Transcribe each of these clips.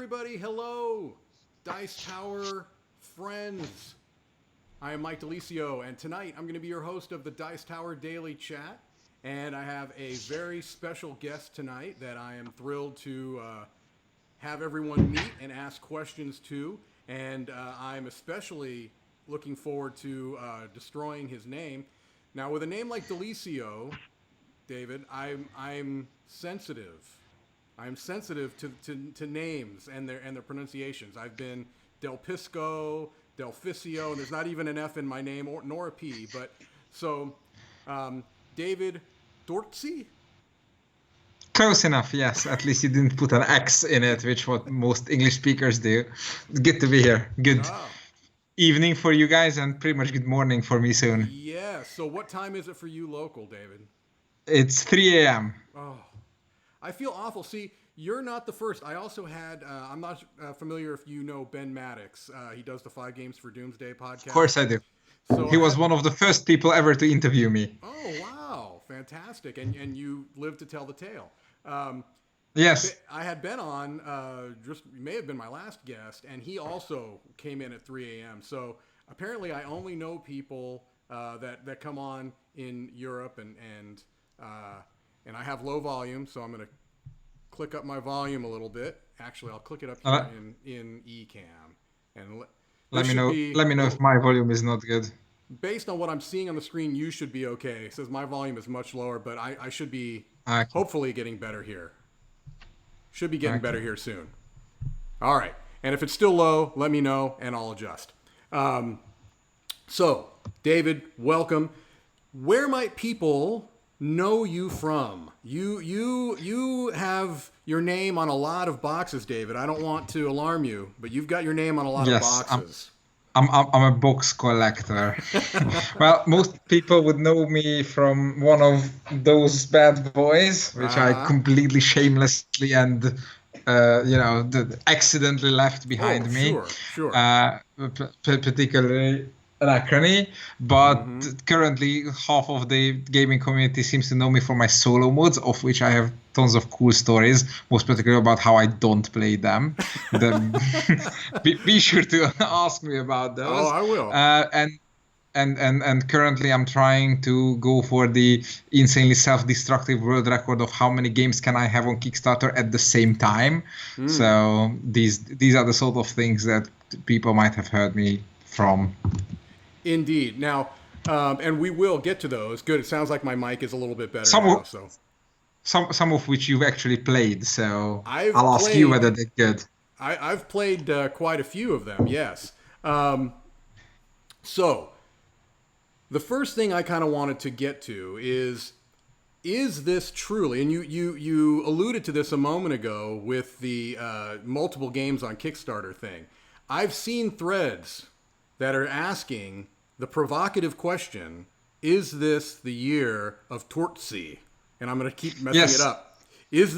everybody. Hello, Dice Tower friends. I am Mike DeLisio, and tonight I'm going to be your host of the Dice Tower Daily Chat. And I have a very special guest tonight that I am thrilled to have everyone meet and ask questions to. And I'm especially looking forward to destroying his name. Now, with a name like DeLisio, David, I'm sensitive. I'm sensitive to names and their pronunciations. I've been Del Pisco, Delficio, and there's not even an F in my name nor a P. But so, David Turczi? Close enough, yes. At least you didn't put an X in it, which what most English speakers do. It's good to be here. Good evening for you guys, and pretty much good morning for me soon. Yeah. So what time is it for you local, David? It's 3 a.m. Oh, I feel awful. See, you're not the first. I also had, I'm not familiar if you know Ben Maddox. He does the 5 Games for Doomsday podcast. Of course I do. So he was one of the first people ever to interview me. Oh, wow. Fantastic. And you lived to tell the tale. Yes. I had Ben on, may have been my last guest, and he also came in at 3 a.m. So apparently I only know people that come on in Europe, and I have low volume, so I'm going to click up my volume a little bit. Actually, I'll click it up here in Ecamm. And let me know if my volume is not good. Based on what I'm seeing on the screen, you should be okay. It says my volume is much lower, but I should be hopefully getting better here. Should be getting better here soon. All right. And if it's still low, let me know, and I'll adjust. So, David, welcome. Where might people know you from? You have your name on a lot of boxes, David. I don't want to alarm you, but you've got your name on a lot of boxes. I'm a box collector. Well, most people would know me from one of those bad boys, which I completely shamelessly and accidentally left behind me. Sure. Particularly Anachrony, but currently half of the gaming community seems to know me for my solo modes, of which I have tons of cool stories, most particularly about how I don't play them. Be sure to ask me about those. Oh, I will. And currently I'm trying to go for the insanely self-destructive world record of how many games can I have on Kickstarter at the same time. So these are the sort of things that people might have heard me from. Indeed. Now, and we will get to those. Good. It sounds like my mic is a little bit better now. So some of which you've actually played. So I'll ask you whether they're good. I've played quite a few of them. Yes. So the first thing I kind of wanted to get to is this truly, and you alluded to this a moment ago with the multiple games on Kickstarter thing. I've seen threads that are asking the provocative question, is this the year of Turczi? And I'm going to keep messing it up. Is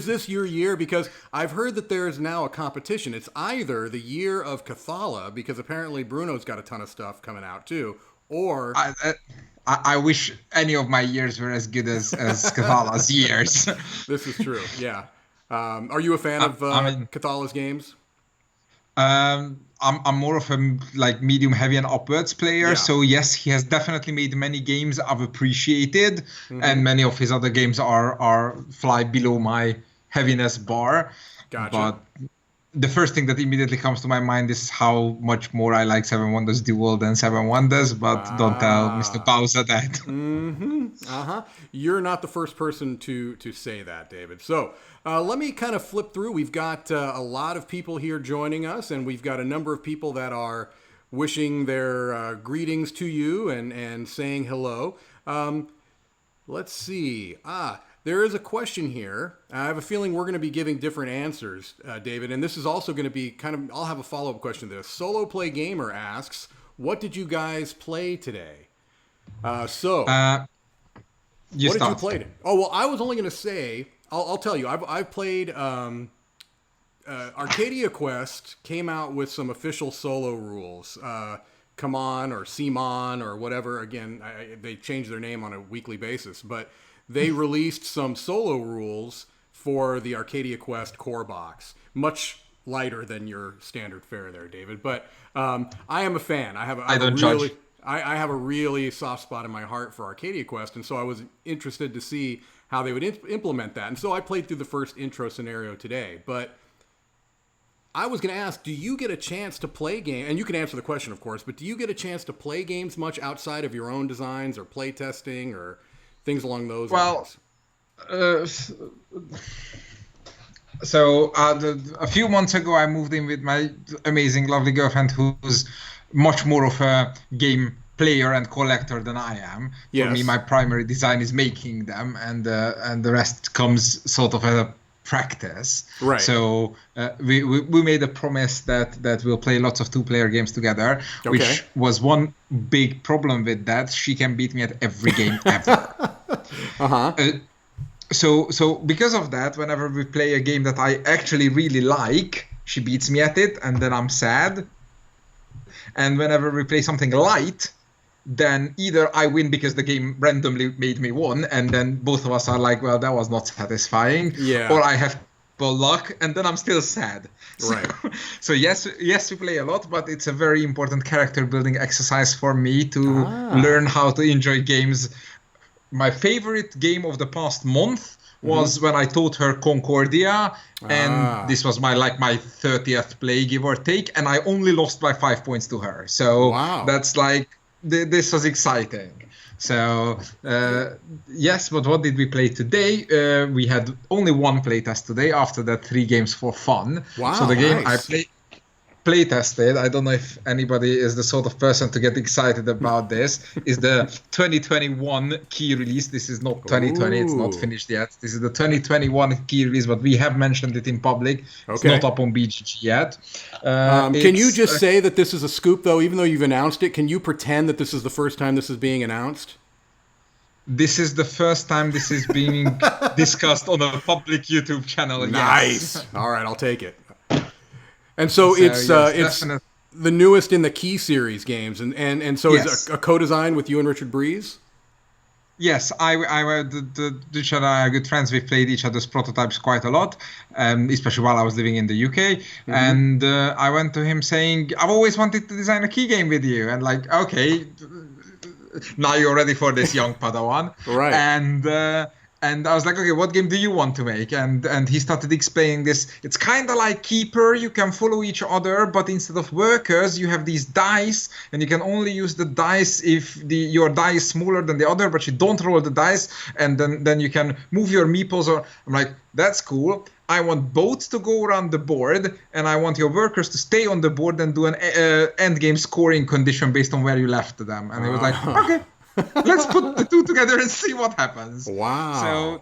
this your year? Because I've heard that there is now a competition. It's either the year of Cathala, because apparently Bruno's got a ton of stuff coming out too, or... I wish any of my years were as good as Cathala's years. This is true, yeah. Are you a fan of Cathala's games? I'm more of a medium heavy and upwards player. So yes, he has definitely made many games I've appreciated, and many of his other games are fly below my heaviness bar. Gotcha. But the first thing that immediately comes to my mind is how much more I like Seven Wonders Duel than Seven Wonders, but don't tell Mr. Bowser that. You're not the first person to say that, David. So let me kind of flip through. We've got a lot of people here joining us, and we've got a number of people that are wishing their greetings to you and saying hello. Let's see. There is a question here. I have a feeling we're going to be giving different answers, David, and this is also going to be I'll have a follow-up question to this. Solo Play Gamer asks, what did you guys play today? What did you play? Oh, well, I was only going to say, I'll tell you, I've played Arcadia Quest came out with some official solo rules. Come On or Simon or whatever. Again, they change their name on a weekly basis, but they released some solo rules for the Arcadia Quest core box. Much lighter than your standard fare there, David. But I am a fan. I have a really soft spot in my heart for Arcadia Quest, and so I was interested to see how they would implement that. And so I played through the first intro scenario today. But I was going to ask, do you get a chance to play games? And you can answer the question, of course, but do you get a chance to play games much outside of your own designs or play testing or things along those lines? So a few months ago, I moved in with my amazing, lovely girlfriend, who's much more of a game player and collector than I am. Yes. For me, my primary design is making them, and the rest comes sort of as a practice. Right. So we made a promise that we'll play lots of two-player games together, which was one big problem with that. She can beat me at every game ever. So because of that, whenever we play a game that I actually really like, she beats me at it, and then I'm sad. And whenever we play something light, then either I win because the game randomly made me win, and then both of us are like, well, that was not satisfying. Yeah. Or I have luck, and then I'm still sad. Right. So yes, we play a lot, but it's a very important character building exercise for me to learn how to enjoy games. My favorite game of the past month was when I taught her Concordia, and this was my 30th play, give or take, and I only lost by 5 points to her. So that's this was exciting. So yes, but what did we play today? We had only one playtest today. After that, 3 games for fun. Wow, so the game nice. I play tested, I don't know if anybody is the sort of person to get excited about this, is the 2021 key release. This is not 2020, it's not finished yet. This is the 2021 key release, but we have mentioned it in public. It's not up on BGG yet. Can you just say that this is a scoop, though, even though you've announced it? Can you pretend that this is the first time this is being announced? This is the first time this is being discussed on a public YouTube channel. Nice. Yes. All right, I'll take it. And so it's the newest in the Key series games, and so it's a co-design with you and Richard Breeze? Yes, Richard and I are good friends. We've played each other's prototypes quite a lot, especially while I was living in the UK. And I went to him saying, I've always wanted to design a key game with you. And okay, now you're ready for this, young Padawan. Right. And I was like, okay, what game do you want to make? And he started explaining this. It's kind of like Keeper. You can follow each other, but instead of workers, you have these dice, and you can only use the dice if your die is smaller than the other, but you don't roll the dice, and then you can move your meeples. I'm like, that's cool. I want both to go around the board, and I want your workers to stay on the board and do an end game scoring condition based on where you left them. And he was like, okay. Let's put the two together and see what happens. Wow. So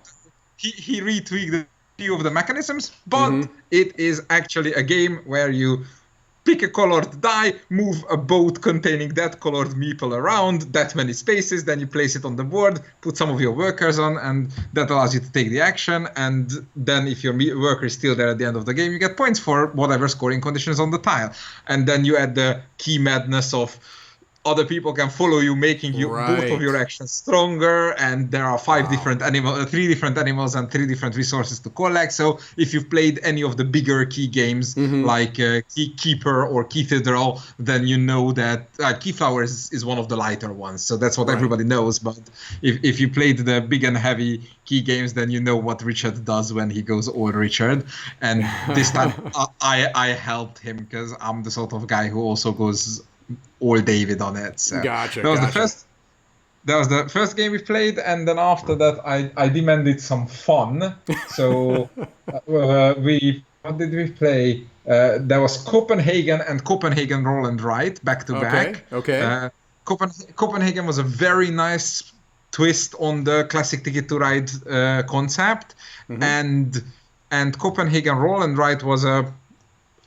he retweaked a few of the mechanisms, but it is actually a game where you pick a colored die, move a boat containing that colored meeple around that many spaces, then you place it on the board, put some of your workers on, and that allows you to take the action. And then if your worker is still there at the end of the game, you get points for whatever scoring conditions on the tile. And then you add the key madness of other people can follow you, making you both of your actions stronger, and there are 3 different animals and 3 different resources to collect. So if you've played any of the bigger key games like Keeper or Cathedral, then you know that Keyflower is one of the lighter ones. So that's what everybody knows. But if you played the big and heavy key games, then you know what Richard does when he goes all Richard. And this time I helped him because I'm the sort of guy who also goes all David on it. So Gotcha. That was the first game we played, and then after that I demanded some fun. So what did we play? There was Copenhagen and Copenhagen Roll and Write back to back. Okay. Copenhagen was a very nice twist on the classic Ticket to Ride concept, and Copenhagen Roll and Write was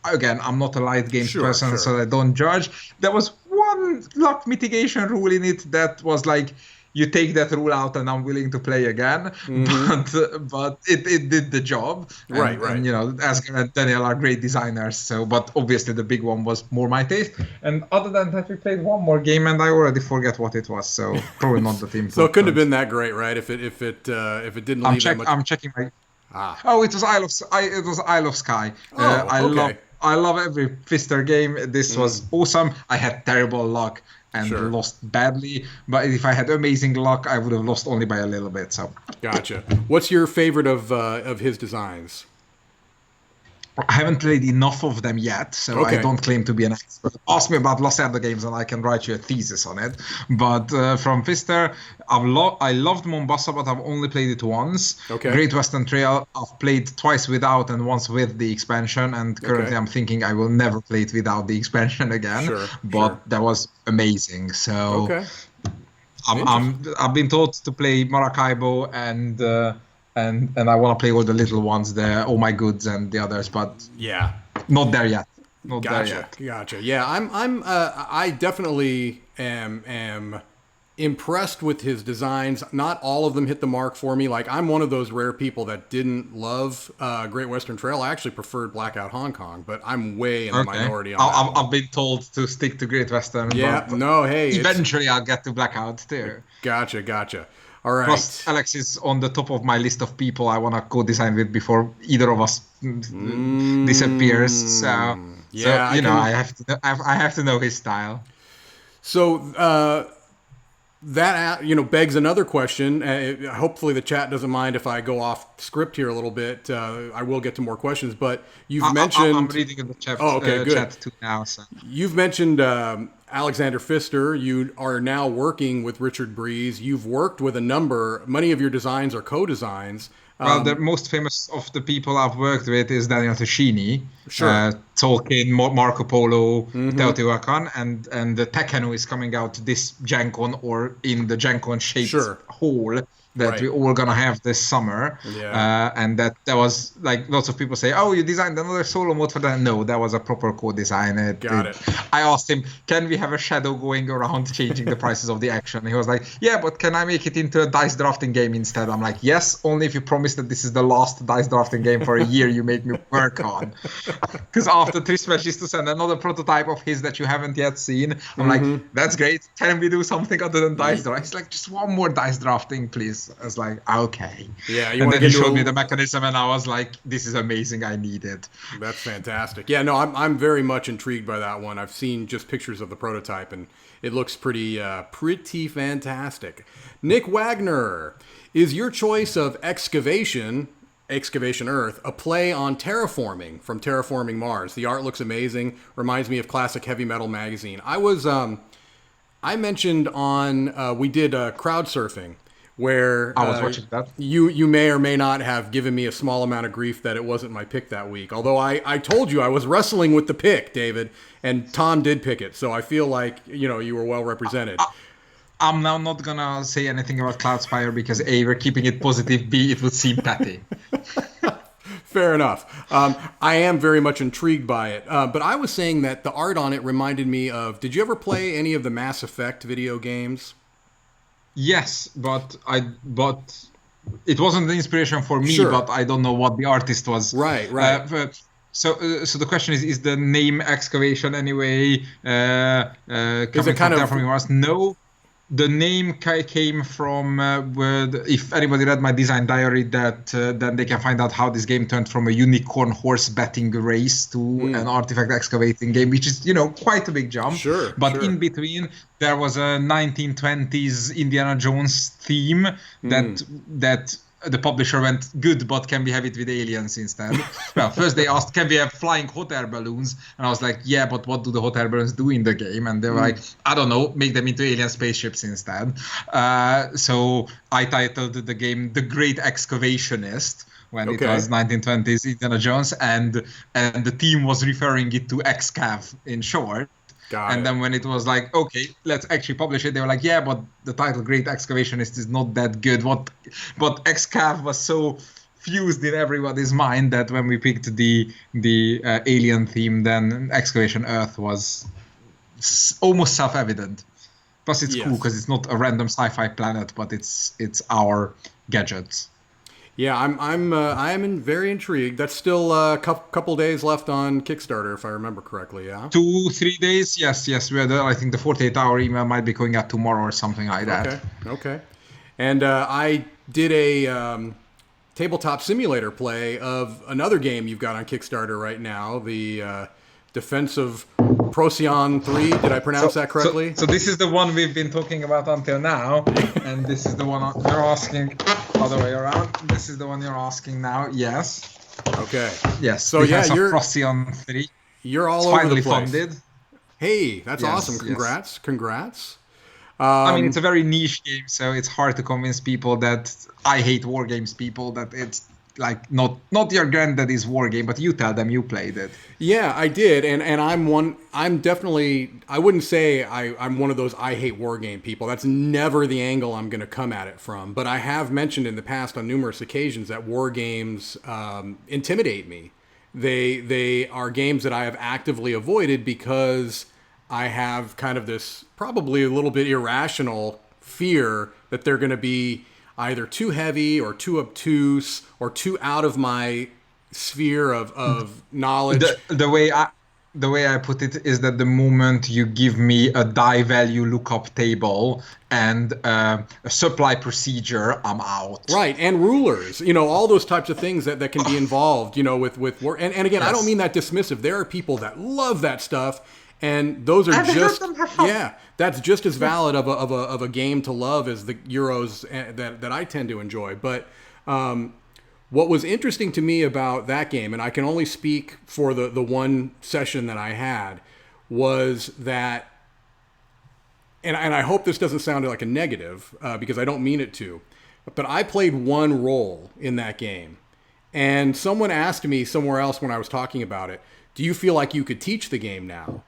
again, I'm not a light games person, so I don't judge. There was one luck mitigation rule in it that was like, you take that rule out and I'm willing to play again. But it did the job. Right. And, Asger and Daniel are great designers. So, but obviously the big one was more my taste. And other than that, we played one more game and I already forget what it was. So probably not the team. So it couldn't have been that great, right? If it didn't leave that much. I'm checking my. Ah. Oh, it was it was Isle of Skye. Oh, okay. I love every Pfister game. This was awesome. I had terrible luck and Sure. lost badly, but if I had amazing luck, I would have lost only by a little bit. So Gotcha. What's your favorite of his designs? I haven't played enough of them yet, so I Okay. don't claim to be an expert. Ask me about Lacerda games and I can write you a thesis on it. But from Pfister, I loved Mombasa, but I've only played it once. Okay. Great Western Trail, I've played twice without and once with the expansion, and currently Okay. I'm thinking I will never play it without the expansion again. Sure, But sure. that was amazing. So Okay. Interesting. I've been told to play Maracaibo and I want to play all the little ones, the Oh My Goods and the others, but Yeah. not there yet. Not there Gotcha. yet. Gotcha. Yeah, I definitely am impressed with his designs. Not all of them hit the mark for me. Like, I'm one of those rare people that didn't love Great Western Trail. I actually preferred Blackout Hong Kong, but I'm way in the minority on that one. I've been told to stick to Great Western, Yeah, but no, hey, eventually I'll get to Blackout too. gotcha. All Plus, right. Alex is on the top of my list of people I want to co-design with before either of us disappears. So, Yeah, you know, I have to know his style. So that begs another question. Hopefully the chat doesn't mind if I go off script here a little bit. I will get to more questions, but you've mentioned. I'm reading in the chat, Oh, okay, good. chat too now. So. You've mentioned Alexander Pfister. You are now working with Richard Breeze. You've worked with a number. Many of your designs are co-designs. Well, the most famous of the people I've worked with is Daniel Tascini, Sure. Tolkien, Marco Polo, Teotihuacan, and the Tekkenu is coming out this Gen Con or in the Gen Con shaped Sure. hole that Right. we're all gonna have this summer. Yeah. And that was like lots of people say, oh, you designed another solo mode for that. No, that was a proper co-design. Got it. I asked him, can we have a shadow going around changing the prices of the action? He was like, yeah, but can I make it into a dice drafting game instead? I'm like, yes, only if you promise that this is the last dice drafting game for a year you make me work on. Because after Trish wishes to send another prototype of his that you haven't yet seen, I'm like, that's great. Can we do something other than dice drafting? He's like, just one more dice drafting, please. I was like, okay. Yeah, you And want then to he get showed into me the mechanism, and I was like, this is amazing. I need it. That's fantastic. Yeah, no, I'm very much intrigued by that one. I've seen just pictures of the prototype, and it looks pretty fantastic. Nick Wagner, is your choice of Excavation Earth a play on terraforming from Terraforming Mars? The art looks amazing. Reminds me of classic heavy metal magazine. I mentioned on we did crowd surfing where I was watching that. you may or may not have given me a small amount of grief that it wasn't my pick that week. Although I told you I was wrestling with the pick, David, and Tom did pick it. So I feel like, you were well represented. I'm now not gonna say anything about Cloudspire because A, we're keeping it positive, B, it would seem petty. Fair enough. I am very much intrigued by it. But I was saying that the art on it reminded me of, did you ever play any of the Mass Effect video games? Yes, but it wasn't an inspiration for me, Sure. but I don't know what the artist was. Right. So the question is the name Excavation anyway coming from kind of- Terraforming Mars? No. The name came from if anybody read my design diary, that then they can find out how this game turned from a unicorn horse betting race to an artifact excavating game, which is quite a big jump. Sure, But sure. in between there was a 1920s Indiana Jones theme that the publisher went, good, but can we have it with aliens instead? Well, first they asked, can we have flying hot air balloons? And I was like, yeah, but what do the hot air balloons do in the game? And they were like, I don't know, make them into alien spaceships instead. So I titled the game The Great Excavationist when it was 1920s Indiana Jones, and the team was referring it to Excav in short. And then when it was like, okay, let's actually publish it, they were like, yeah, but the title Great Excavationist is not that good. But Excav was so fused in everybody's mind that when we picked the alien theme, then Excavation Earth was almost self-evident. Plus it's cool because it's not a random sci-fi planet, but it's our gadgets. Yeah, I am very intrigued. That's still a couple days left on Kickstarter, if I remember correctly. Yeah. 2-3 days. Yes. I think the 48-hour email might be going out tomorrow or something like that. Okay. And I did a tabletop simulator play of another game you've got on Kickstarter right now, the Defensive Procyon 3. Did I pronounce that correctly? So this is the one we've been talking about until now, and this is the one you're asking other way around. This is the one you're asking now. Yes. Okay. Yes. So yeah, you're Procyon 3. You're all it's over finally the place. funded. Hey, that's Yes, awesome! Congrats, congrats. I mean, it's a very niche game, so it's hard to convince people that I hate war games. People that it's like not your granddaddy's war game, but you tell them you played it. Yeah, I did, and I'm definitely, I wouldn't say I'm one of those I hate war game people. That's never the angle I'm going to come at it from. But I have mentioned in the past on numerous occasions that war games intimidate me. They are games that I have actively avoided because I have kind of this probably a little bit irrational fear that they're going to be either too heavy or too obtuse or too out of my sphere of knowledge. The way I put it is that the moment you give me a die value lookup table and a supply procedure, I'm out. Right, and rulers, all those types of things that can be involved, with work. And again, yes. I don't mean that dismissive. There are people that love that stuff, and those are that's just as valid of a game to love as the Euros that I tend to enjoy. But what was interesting to me about that game, and I can only speak for the one session that I had, was that, and I hope this doesn't sound like a negative, because I don't mean it to, but I played one role in that game. And someone asked me somewhere else when I was talking about it, do you feel like you could teach the game now?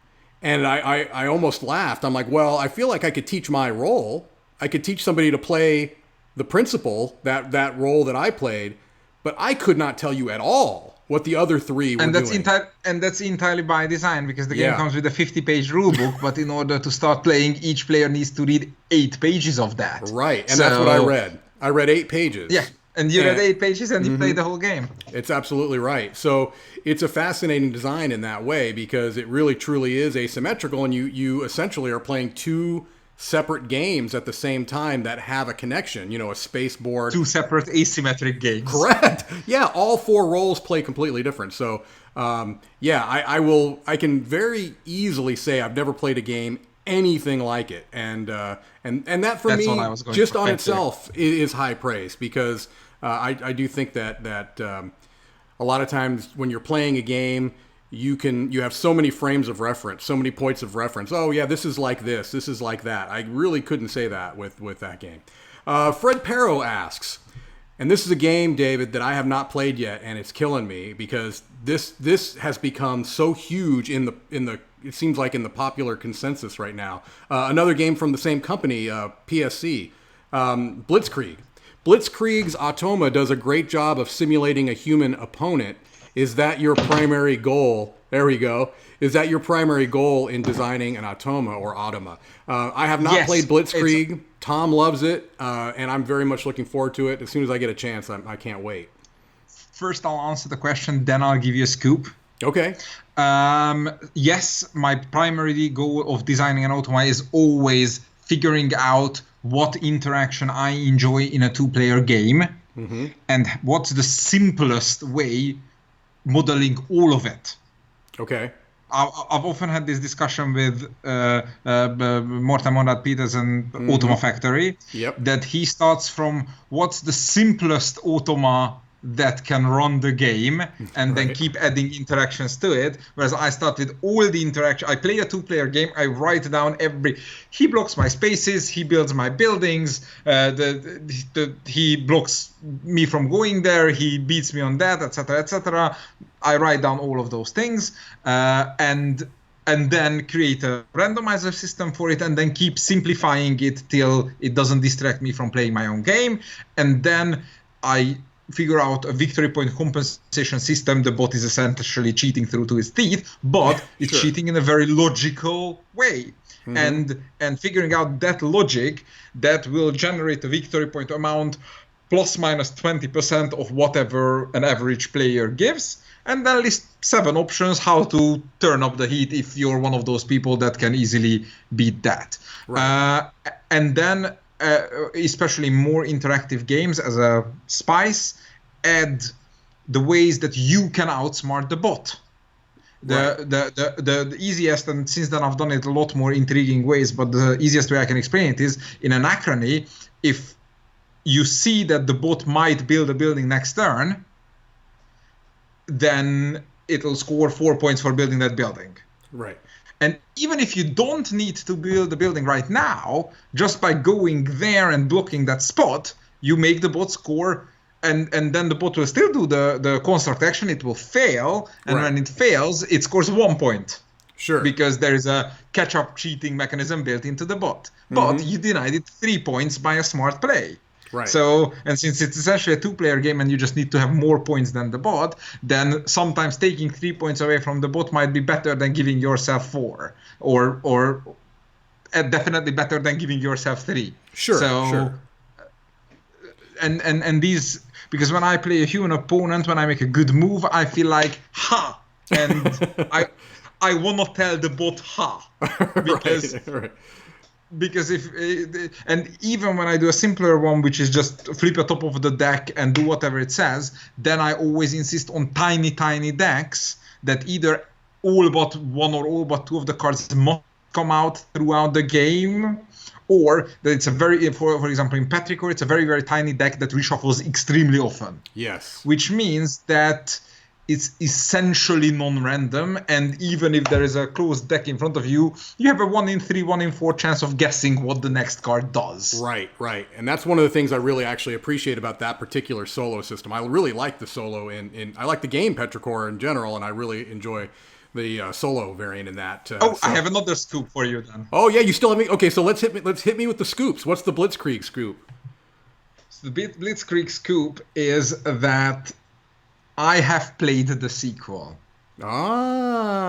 And I almost laughed. I'm like, well, I feel like I could teach my role. I could teach somebody to play the principal, that role that I played, but I could not tell you at all what the other three were doing. And that's entirely by design, because the game comes with a 50-page rulebook, but in order to start playing, each player needs to read 8 pages of that. Right, and that's what I read. I read 8 pages. Yeah, and you read 8 pages and you played the whole game. It's absolutely right. So it's a fascinating design in that way, because it really truly is asymmetrical, and you essentially are playing 2 separate games at the same time that have a connection, a space board. 2 separate asymmetric games. Correct. Yeah, all 4 roles play completely different. So, I can very easily say I've never played a game anything like it. And that for me, just on itself, is high praise, because I do think that a lot of times when you're playing a game, you have so many frames of reference, so many points of reference. Oh yeah, this is like this is like that. I really couldn't say that with that game. Fred Perro asks, and this is a game, David, that I have not played yet, and it's killing me because this has become so huge in the it seems like in the popular consensus right now. Another game from the same company, PSC, Blitzkrieg. Blitzkrieg's Automa does a great job of simulating a human opponent. Is that your primary goal? There we go. Is that your primary goal in designing an Automa or Automa? I have not played Blitzkrieg. Tom loves it, and I'm very much looking forward to it. As soon as I get a chance, I can't wait. First, I'll answer the question, then I'll give you a scoop. Okay. Yes, my primary goal of designing an Automa is always figuring out what interaction I enjoy in a 2-player game, and what's the simplest way modeling all of it. Okay. I've often had this discussion with Morten Monrad Petersen, Automa Factory, that he starts from what's the simplest Automa that can run the game, and then keep adding interactions to it. Whereas I start with all the interaction. I play a 2-player game. I write down he blocks my spaces. He builds my buildings. He blocks me from going there. He beats me on that, etc., etc. I write down all of those things, and then create a randomizer system for it, and then keep simplifying it till it doesn't distract me from playing my own game. And then I figure out a victory point compensation system. The bot is essentially cheating through to his teeth, but it's cheating in a very logical way. And figuring out that logic that will generate a victory point amount plus minus 20% of whatever an average player gives, and then list 7 options how to turn up the heat if you're one of those people that can easily beat that. Right. And then especially more interactive games as a spice, add the ways that you can outsmart the bot. The easiest, and since then I've done it a lot more intriguing ways, but the easiest way I can explain it is in Anachrony, if you see that the bot might build a building next turn, then it'll score 4 points for building that building. Right. And even if you don't need to build the building right now, just by going there and blocking that spot, you make the bot score, and then the bot will still do the construct action. It will fail, and when it fails, it scores 1 point. Sure. Because there is a catch-up cheating mechanism built into the bot. But you denied it 3 points by a smart play. Right. So, and since it's essentially a two-player game and you just need to have more points than the bot, then sometimes taking 3 points away from the bot might be better than giving yourself 4, or definitely better than giving yourself 3. Sure. So, sure. And these, because when I play a human opponent, when I make a good move, I feel like ha, and I want to tell the bot ha, because. Right. Because and even when I do a simpler one, which is just flip a top of the deck and do whatever it says, then I always insist on tiny decks that either all but one or all but two of the cards must come out throughout the game, or that it's a very, for example, in Petrichor, it's a very tiny deck that reshuffles extremely often. Yes. Which means that it's essentially non-random, and even if there is a closed deck in front of you, you have a 1 in 3, 1 in 4 chance of guessing what the next card does. Right. And that's one of the things I really actually appreciate about that particular solo system. I really like the solo I like the game Petrichor in general, and I really enjoy the solo variant in that. I have another scoop for you then. Oh yeah, you still have me? Okay, so let's hit me with the scoops. What's the Blitzkrieg scoop? So the Blitzkrieg scoop is that I have played the sequel. Ah,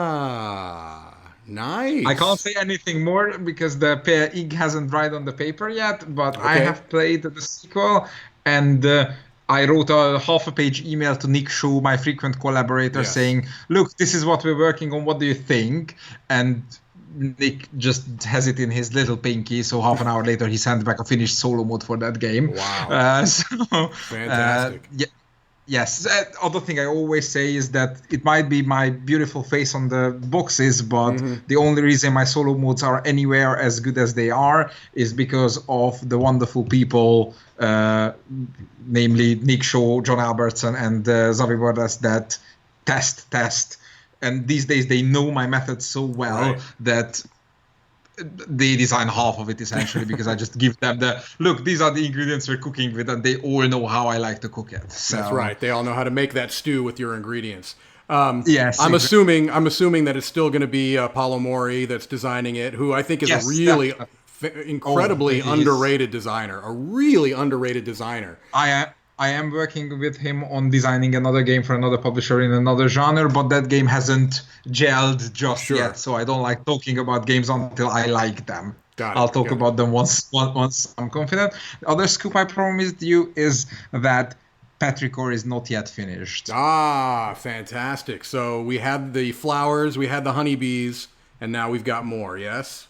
nice. I can't say anything more because the ink hasn't dried on the paper yet, but I have played the sequel, and I wrote a half-page email to Nick Shaw, my frequent collaborator, saying, look, this is what we're working on, what do you think? And Nick just has it in his little pinky, so half an hour later he sent back a finished solo mode for that game. Wow. Fantastic. Yes, other thing I always say is that it might be my beautiful face on the boxes, but the only reason my solo modes are anywhere as good as they are is because of the wonderful people, namely Nick Shaw, John Albertson, and Xavi Bordas that test. And these days they know my method so well that they design half of it essentially, because I just give them look, these are the ingredients we're cooking with, and they all know how I like to cook it. So. That's right. They all know how to make that stew with your ingredients. Yes. I'm assuming that it's still going to be Paolo Mori that's designing it, who I think is a really incredibly underrated designer. A really underrated designer. I am working with him on designing another game for another publisher in another genre, but that game hasn't gelled just yet, so I don't like talking about games until I like them. I'll talk about them once I'm confident. The other scoop I promised you is that Petrichor is not yet finished. Ah, fantastic. So we had the flowers, we had the honeybees, and now we've got more, yes?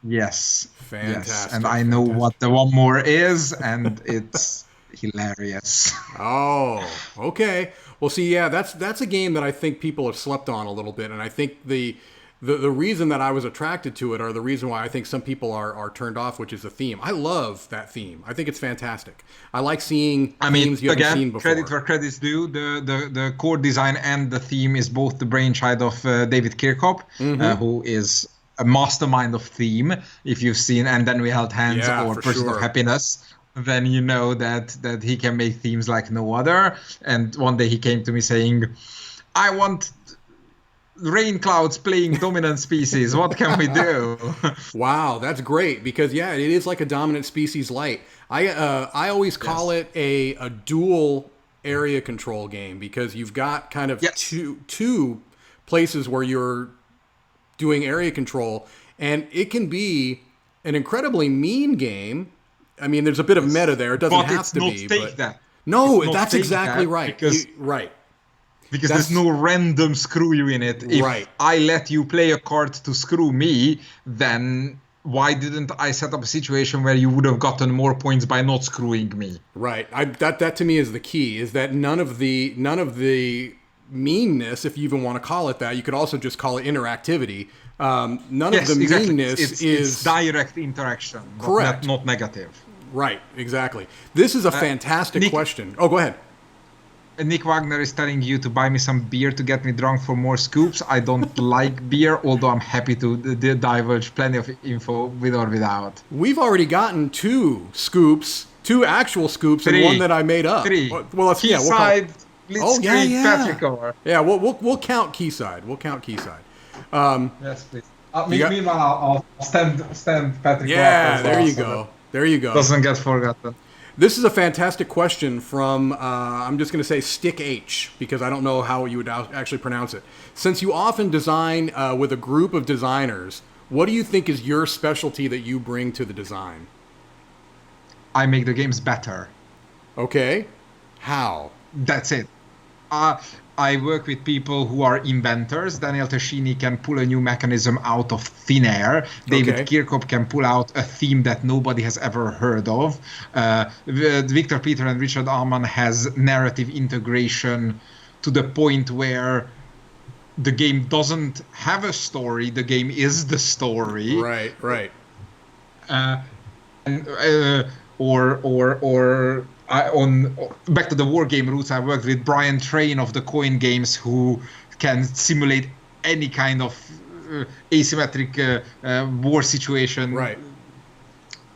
Yes. Fantastic. Yes. And I know what the one more is, and it's hilarious. Oh, okay. Well, see, yeah, that's a game that I think people have slept on a little bit, and I think the reason that I was attracted to it, or the reason why I think some people are turned off, which is the theme. I love that theme. I think it's fantastic. I like seeing themes you haven't seen before. Credit where credit's due. The core design and the theme is both the brainchild of David Turczi, who is a mastermind of theme. If you've seen And Then We Held Hands or Pursuit of Happiness, then you know that he can make themes like no other. And one day he came to me saying, I want rain clouds playing dominant species. What can we do? Wow, that's great, because it is like a dominant species light. I always call it a dual area control game, because you've got kind of two places where you're doing area control, and it can be an incredibly mean game. I mean, there's a bit of meta there. It doesn't have to be. No, that's exactly right. Because there's no random screw you in it. If I let you play a card to screw me, then why didn't I set up a situation where you would have gotten more points by not screwing me? Right. That to me is the key. Is that none of the meanness, if you even want to call it that, you could also just call it interactivity. None of the meanness it's direct interaction, correct, not negative. Right. Exactly. This is a fantastic question. Oh, go ahead. Nick Wagner is telling you to buy me some beer to get me drunk for more scoops. I don't like beer, although I'm happy to divulge plenty of info with or without. We've already gotten 2 scoops, 2 actual scoops, and one that I made up. 3. Well, we'll call it. Blitzkrieg, Patrick over. Yeah, we'll count Quayside. We'll count Quayside. Yes, please. Meanwhile, I'll stand Patrick. Yeah, there you go. There you go. Doesn't get forgotten. This is a fantastic question from, I'm just going to say Stick H, because I don't know how you would actually pronounce it. Since you often design with a group of designers, what do you think is your specialty that you bring to the design? I make the games better. Okay. How? That's it. I work with people who are inventors. Daniel Tascini can pull a new mechanism out of thin air. David Kirkhope can pull out a theme that nobody has ever heard of. Victor Peter and Richard Allman has narrative integration to the point where the game doesn't have a story. The game is the story. Right. Back to the war game roots, I worked with Brian Train of the Coin Games, who can simulate any kind of asymmetric war situation. Right.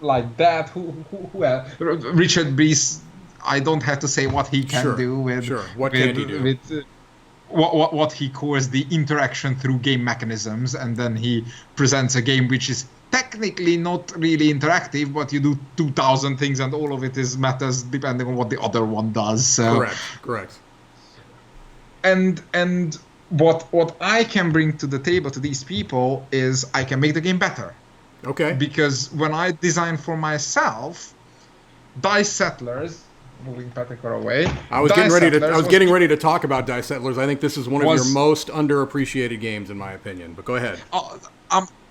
Like that. Who else? Richard Brees. I don't have to say what he can do with. Sure. What can he do? With, what he calls the interaction through game mechanisms, and then he presents a game which is technically not really interactive, but you do 2,000 things and all of it matters depending on what the other one does. So. Correct. And what I can bring to the table to these people is I can make the game better. Okay. Because when I design for myself, Dice Settlers. Moving Patrick away. I was getting ready to talk about Dice Settlers. I think this is one of your most underappreciated games, in my opinion. But go ahead.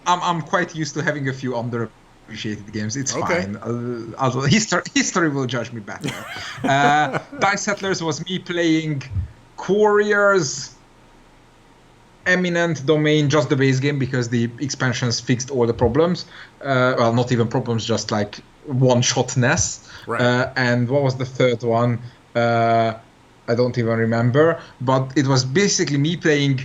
I'm quite used to having a few underappreciated games. It's fine. History will judge me better. Dice Settlers was me playing Quarriors, Eminent Domain, just the base game because the expansions fixed all the problems. Well, not even problems, just like one-shotness. Right. And what was the third one? I don't even remember. But it was basically me playing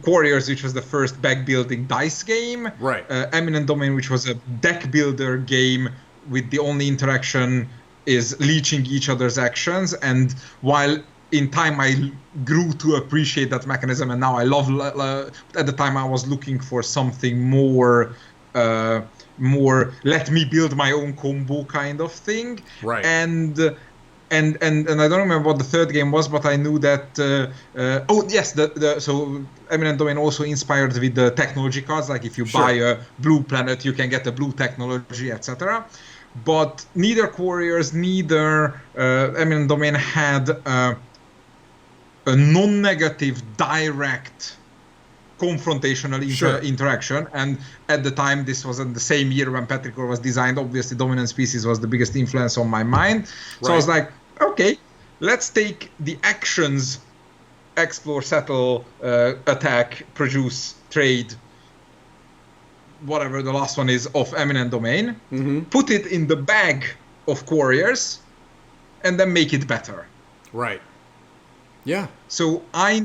Quarriors, which was the first back-building dice game. Right. Eminent Domain, which was a deck builder game with the only interaction is leeching each other's actions. And while in time I grew to appreciate that mechanism, and now I love. At the time, I was looking for something more let me build my own combo kind of thing. Right. And I don't remember what the third game was, but I knew that. So Eminent Domain also inspired with the technology cards. Like if you buy a blue planet, you can get a blue technology, etc. But neither Quarriors, neither Eminent Domain had a non-negative, direct confrontational interaction. And at the time, this was in the same year when Petrichor was designed. Obviously, Dominant Species was the biggest influence on my mind. So I was like, okay, let's take the actions: explore, settle, attack, produce, trade, whatever the last one is, of Eminent Domain, put it in the bag of Quarriors, and then make it better. Right. Yeah. So I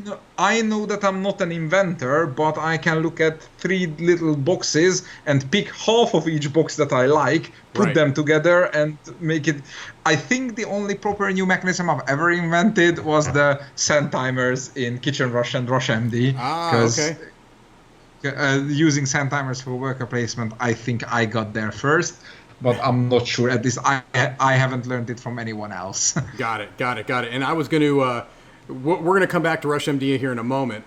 know that I'm not an inventor, but I can look at 3 little boxes and pick half of each box that I like, put them together and make it. I think the only proper new mechanism I've ever invented was the sand timers in Kitchen Rush and Rush MD. Using sand timers for worker placement, I think I got there first. But I'm not sure. At least I haven't learned it from anyone else. Got it. And I was going to... we're going to come back to Rush MD here in a moment.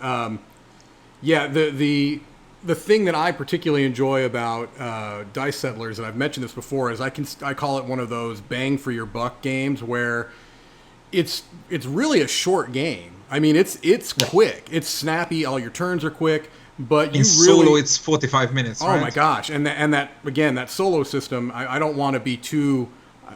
The thing that I particularly enjoy about Dice Settlers, and I've mentioned this before, is I call it one of those bang for your buck games where it's really a short game. I mean, it's quick, it's snappy. All your turns are quick. but In you solo, really... it's 45 minutes, Oh right? my gosh! And that again, that solo system. I don't want to be too.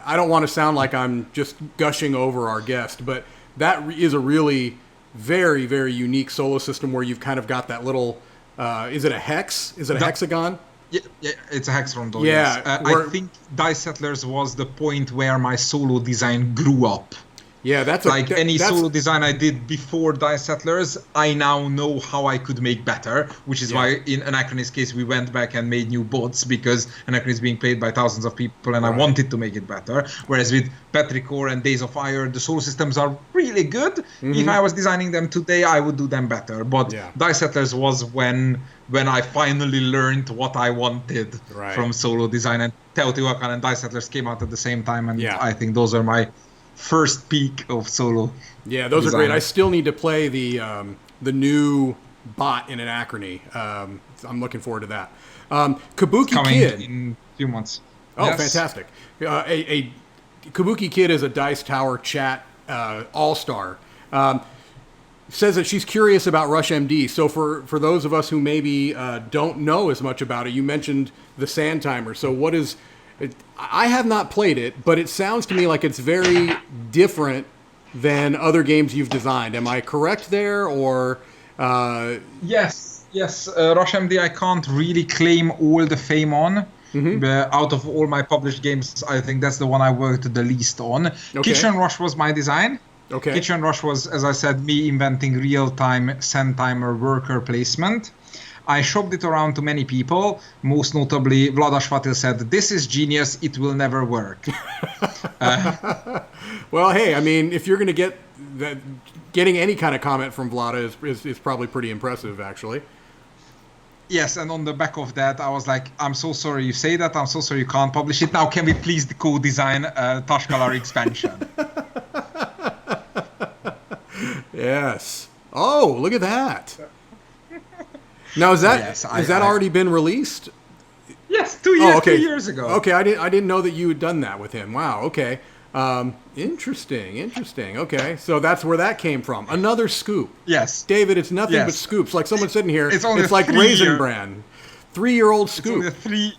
I don't want to sound like I'm just gushing over our guest, but that is a really very very unique solo system where you've kind of got that little. Is it a hex? Is it a hexagon? Yeah, it's a hexagon though. Yeah, Yes. I think Dice Settlers was the point where my solo design grew up. Yeah, Like any solo design I did before Dice Settlers, I now know how I could make better, which is why in Anachronist's case we went back and made new bots, because Anachronist is being played by thousands of people and I wanted to make it better. Whereas with Petrichor and Days of Fire, the solo systems are really good. If I was designing them today, I would do them better. But Dice Settlers was when I finally learned what I wanted from solo design, and Teotihuacan and Dice Settlers came out at the same time, and I think those are my first peak of solo. Yeah, those are great. I still need to play the new bot in Anachrony. I'm looking forward to that. Kabuki Kid in a few months. Oh, fantastic! A Kabuki Kid is a Dice Tower chat all-star. Says that she's curious about Rush MD. So for those of us who maybe don't know as much about it, you mentioned the Sand Timer. So what is... I have not played it, but it sounds to me like it's very different than other games you've designed. Am I correct there, or? Yes. Rush MD, I can't really claim all the fame on. Out of all my published games, I think that's the one I worked the least on. Kitchen Rush was my design. Kitchen Rush was, as I said, me inventing real-time Sand Timer worker placement. I shopped it around to many people. Most notably, Vlada Shvatil said, "This is genius. It will never work." Well, hey, I mean, if you're going to get that, getting any kind of comment from Vlada is probably pretty impressive, actually. Yes, and on the back of that, I was like, "I'm so sorry you say that. I'm so sorry you can't publish it. Now, can we please co-design Tashkalar expansion?" Yes. Oh, look at that. Now is that has that already been released? Yes, 2 years, 3 years ago. Okay, I didn't know that you had done that with him. Wow. Okay. Interesting. Okay, so that's where that came from. Another scoop. Yes. David, it's nothing but scoops. Like someone sitting here, it's like Raisin Bran. 3-year-old scoop. It's only a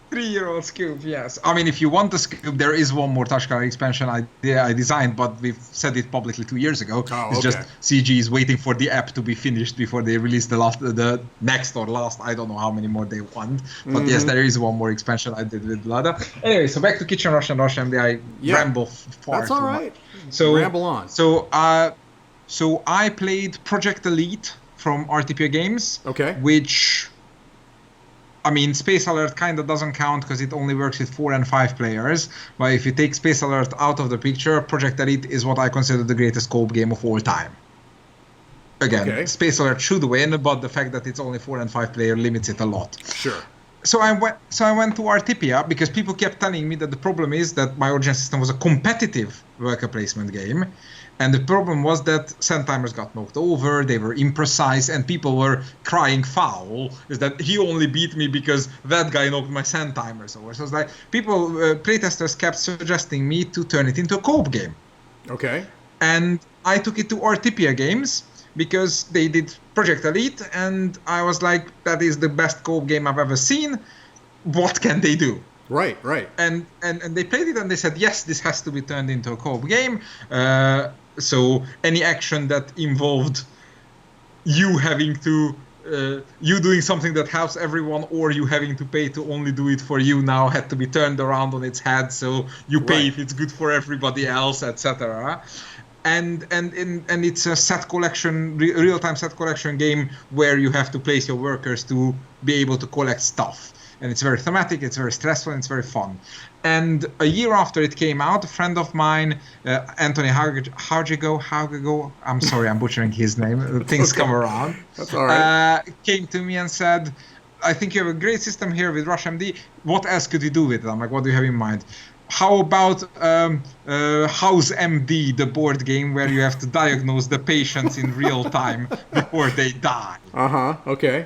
three-year-old scoop, yes. I mean, if you want the scoop, there is one more Tashkalar expansion I designed, but we've said it publicly 2 years ago. It's just CG is waiting for the app to be finished before they release the next or last. I don't know how many more they want. But yes, there is one more expansion I did with Vlada. Anyway, so back to Kitchen Rush and Rush MD. I ramble far That's all right. So ramble on. So I played Project Elite from RTPA Games. Okay. Which... I mean, Space Alert kind of doesn't count because it only works with 4 and 5 players. But if you take Space Alert out of the picture, Project Elite is what I consider the greatest co-op game of all time. Again, Space Alert should win, but the fact that it's only 4 and 5 player limits it a lot. Sure. So I went to Artipia because people kept telling me that the problem is that my original system was a competitive worker placement game. And the problem was that Sand Timers got knocked over, they were imprecise, and people were crying foul, is that he only beat me because that guy knocked my Sand Timers over. So it's like, playtesters kept suggesting me to turn it into a co-op game. Okay. And I took it to Artipia Games because they did Project Elite, and I was like, that is the best co-op game I've ever seen. What can they do? Right. And they played it and they said, yes, this has to be turned into a co-op game. So any action that involved you having to, you doing something that helps everyone, or you having to pay to only do it for you, now had to be turned around on its head. So you pay if it's good for everybody else, etc. And it's a set collection, real-time set collection game where you have to place your workers to be able to collect stuff. And it's very thematic, it's very stressful, and it's very fun. And a year after it came out, a friend of mine, Anthony Haugigo, I'm sorry, I'm butchering his name, things come around. That's all right. Came to me and said, I think you have a great system here with Rush MD. What else could you do with it? I'm like, what do you have in mind? How about House MD, the board game where you have to diagnose the patients in real time before they die? Okay.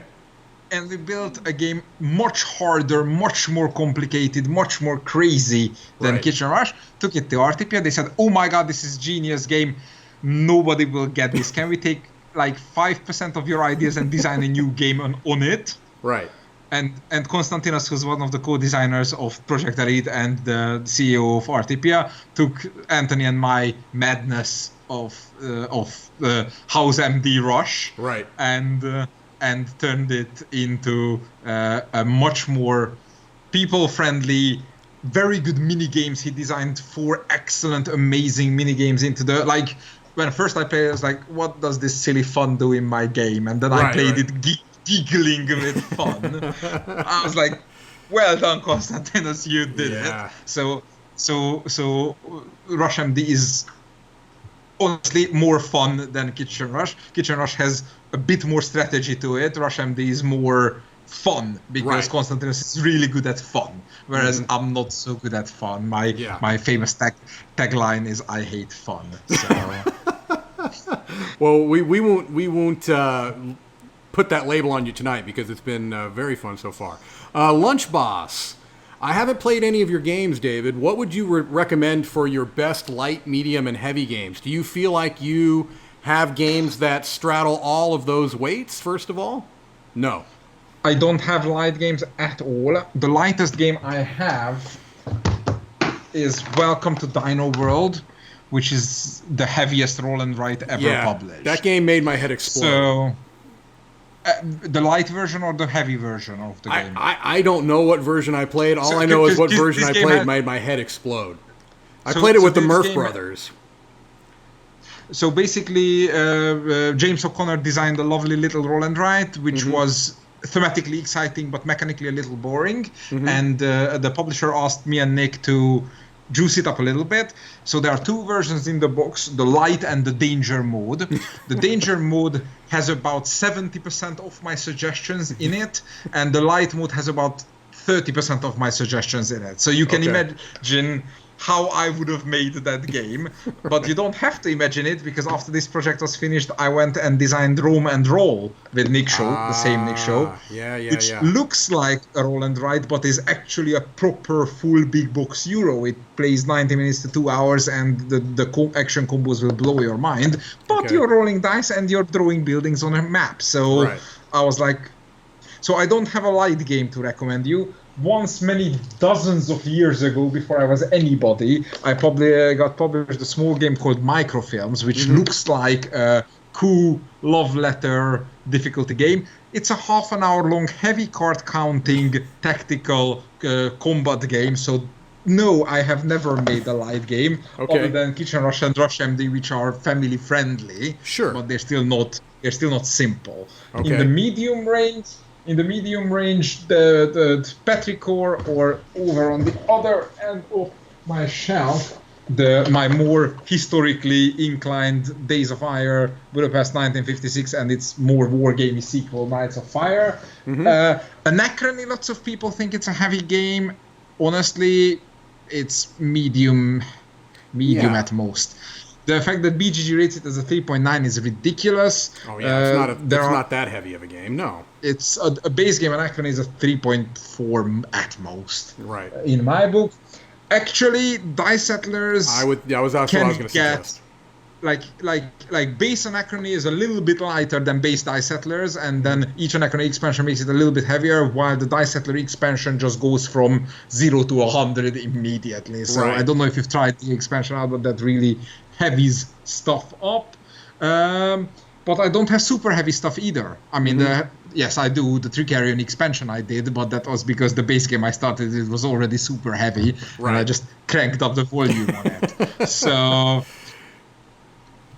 And we built a game much harder, much more complicated, much more crazy than Kitchen Rush. Took it to Artipia. They said, oh my god, this is genius game. Nobody will get this. Can we take like 5% of your ideas and design a new game on it. Right. And Konstantinos, who's one of the co-designers of Project Elite and the CEO of Artipia, took Anthony and my madness of House MD Rush, right, and turned it into a much more people-friendly, very good mini games. He designed 4 excellent, amazing mini games into the like. When first I played, I was like, "What does this silly fun do in my game?" And then I played it giggling with fun. I was like, "Well done, Konstantinos, you did it." So Rush MD is honestly more fun than Kitchen Rush. Kitchen Rush has a bit more strategy to it. Rush MD is more fun because Konstantinos is really good at fun, whereas I'm not so good at fun. My famous tagline is "I hate fun." So. Well, we won't put that label on you tonight because it's been very fun so far. Lunch Boss, I haven't played any of your games, David. What would you recommend for your best light, medium, and heavy games? Do you feel like you have games that straddle all of those weights, first of all? No. I don't have light games at all. The lightest game I have is Welcome to Dino World, which is the heaviest roll and write ever published. That game made my head explode. So, the light version or the heavy version of the game? I don't know what version I played. All I know is what version I played made my head explode. I played it with the Murph brothers. So basically, James O'Connor designed a lovely little roll and write, which was thematically exciting but mechanically a little boring. And the publisher asked me and Nick to juice it up a little bit. So there are 2 versions in the box, the light and the danger mode. The danger mode has about 70% of my suggestions in it, and the light mode has about 30% of my suggestions in it. So you can imagine how I would have made that game, but you don't have to imagine it, because after this project was finished, I went and designed Roam and Roll with Nick Shaw, the same Nick Shaw, which looks like a roll and write, but is actually a proper full big box Euro. It plays 90 minutes to 2 hours, and the action combos will blow your mind, but you're rolling dice and you're drawing buildings on a map. So I was like, so I don't have a light game to recommend you. Once, many dozens of years ago, before I was anybody, I probably got published a small game called Microfilms, which looks like a cool love letter difficulty game. It's a half an hour long, heavy card counting, tactical combat game. So no, I have never made a light game other than Kitchen Rush and Rush MD, which are family friendly. Sure, but they're still not simple. In the medium range, the Petrichor, or over on the other end of my shelf, my more historically inclined Days of Fire, Budapest 1956, and its more wargamey sequel, Knights of Fire. Anachrony, lots of people think it's a heavy game. Honestly, it's medium at most. The fact that BGG rates it as a 3.9 is ridiculous. Oh yeah, it's not that heavy of a game. No, it's a base game. Anachrony is a 3.4 at most. Right. In my book, actually, Dice Settlers. That was what I was going to suggest. Like base Anachrony is a little bit lighter than base Dice Settlers, and then each Anachrony expansion makes it a little bit heavier, while the Dice Settler expansion just goes from 0 to 100 immediately. So I don't know if you've tried the expansion out, but that really heavies stuff up. But I don't have super heavy stuff either. I mean, yes, I do. The Tricarion expansion I did, but that was because the base game I started, it was already super heavy, and I just cranked up the volume on it.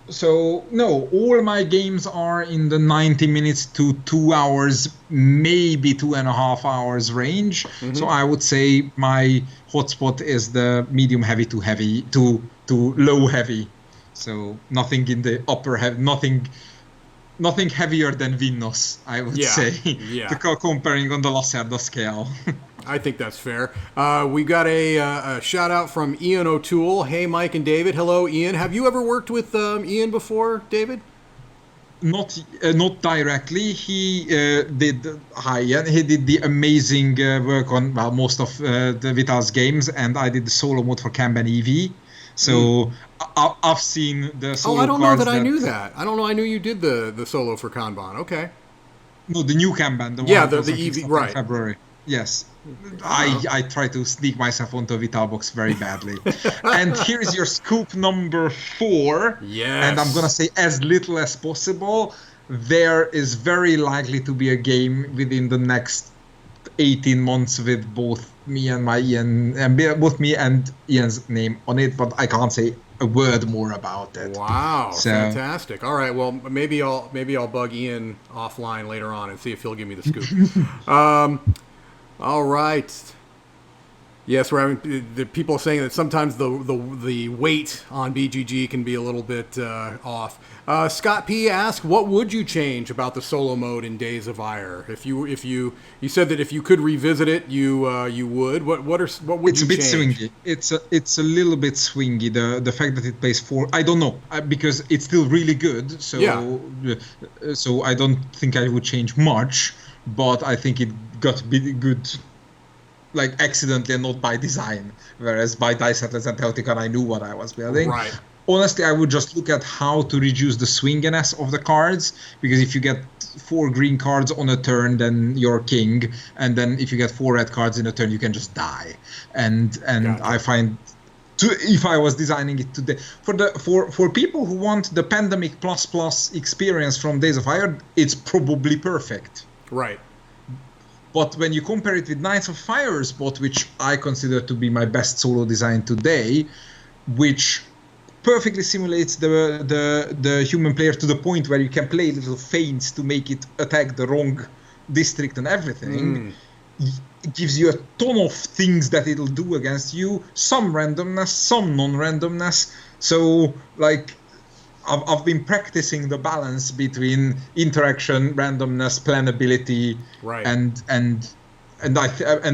So no, all my games are in the 90 minutes to 2 hours, maybe 2.5 hours range. So I would say my hotspot is the medium heavy to heavy to low heavy. So nothing in the upper heavy, nothing heavier than Vinnos, I would say. Comparing on the Lacerda scale. I think that's fair. We got a shout out from Ian OToole. Hey, Mike and David. Hello, Ian. Have you ever worked with Ian before, David? Not directly. He did. Hi, Ian. He did the amazing work on most of the Vital's games, and I did the solo mode for Kanban EV. So I've seen the solo I don't know cards that I knew that. I don't know. I knew you did the solo for Kanban. Okay. No, the new Kanban, the one Yeah, that was the on EV, Kickstarter in right. February. Yes. Oh. I try to sneak myself onto a VitalBox very badly. And here's your scoop number 4. And I'm going to Yes. say as little as possible. There is very likely to be a game within the next 18 months with both me and both me and Ian's name on it, but I can't say a word more about it. Wow, So fantastic! All right, well maybe I'll bug Ian offline later on and see if he'll give me the scoop. All right. Yes, we're having the people saying that sometimes the weight on BGG can be a little bit off. Scott P asked, "What would you change about the solo mode in Days of Ire? If you said that if you could revisit it, you would. What would it's you a bit change?" swingy. It's a little bit swingy. The fact that it plays 4, I don't know, because it's still really good. So Yeah. so I don't think I would change much, but I think it got a bit good, like accidentally and not by design. Whereas by Dice Atlas and Teotihuacan, I knew what I was building. Right. Honestly, I would just look at how to reduce the swinginess of the cards, because if you get 4 green cards on a turn, then you're king, and then if you get 4 red cards in a turn, you can just die. And Gotcha. I find, if I was designing it today, for people who want the Pandemic plus experience from Days of Ire, it's probably perfect. Right. But when you compare it with Knights of Fire Spot, which I consider to be my best solo design today, which perfectly simulates the human player to the point where you can play little feints to make it attack the wrong district and everything, it gives you a ton of things that it'll do against you, some randomness, some non-randomness. So, like, I've been practicing the balance between interaction, randomness, planability, Right. and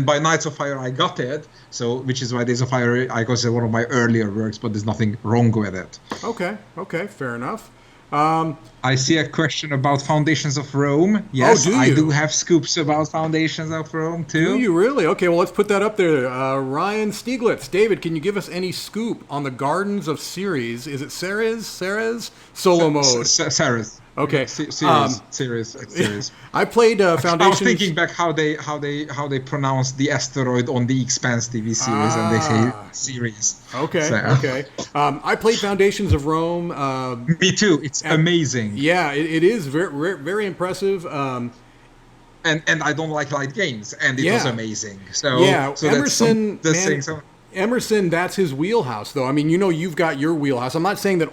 by Knights of Fire I got it. So, which is why Days of Fire I consider one of my earlier works, but there's nothing wrong with it. Okay, fair enough. I see a question about Foundations of Rome. Yes, do I you? do have scoops about Foundations of Rome too. Do you really? Okay, well, let's put that up there. Ryan Stieglitz. David, can you give us any scoop on the Gardens of Ceres? Is it Ceres? Solo mode. Ceres. Okay. Ceres. I played Foundations. I was thinking back how they pronounce the asteroid on the Expanse TV series, and they say series. Okay, So. okay. I played Foundations of Rome. Me too. It's amazing. Yeah, it is very, very impressive. And I don't like light games, and it was amazing. So yeah, so Emerson, that's Emerson, that's his wheelhouse, though. I mean, you've got your wheelhouse. I'm not saying that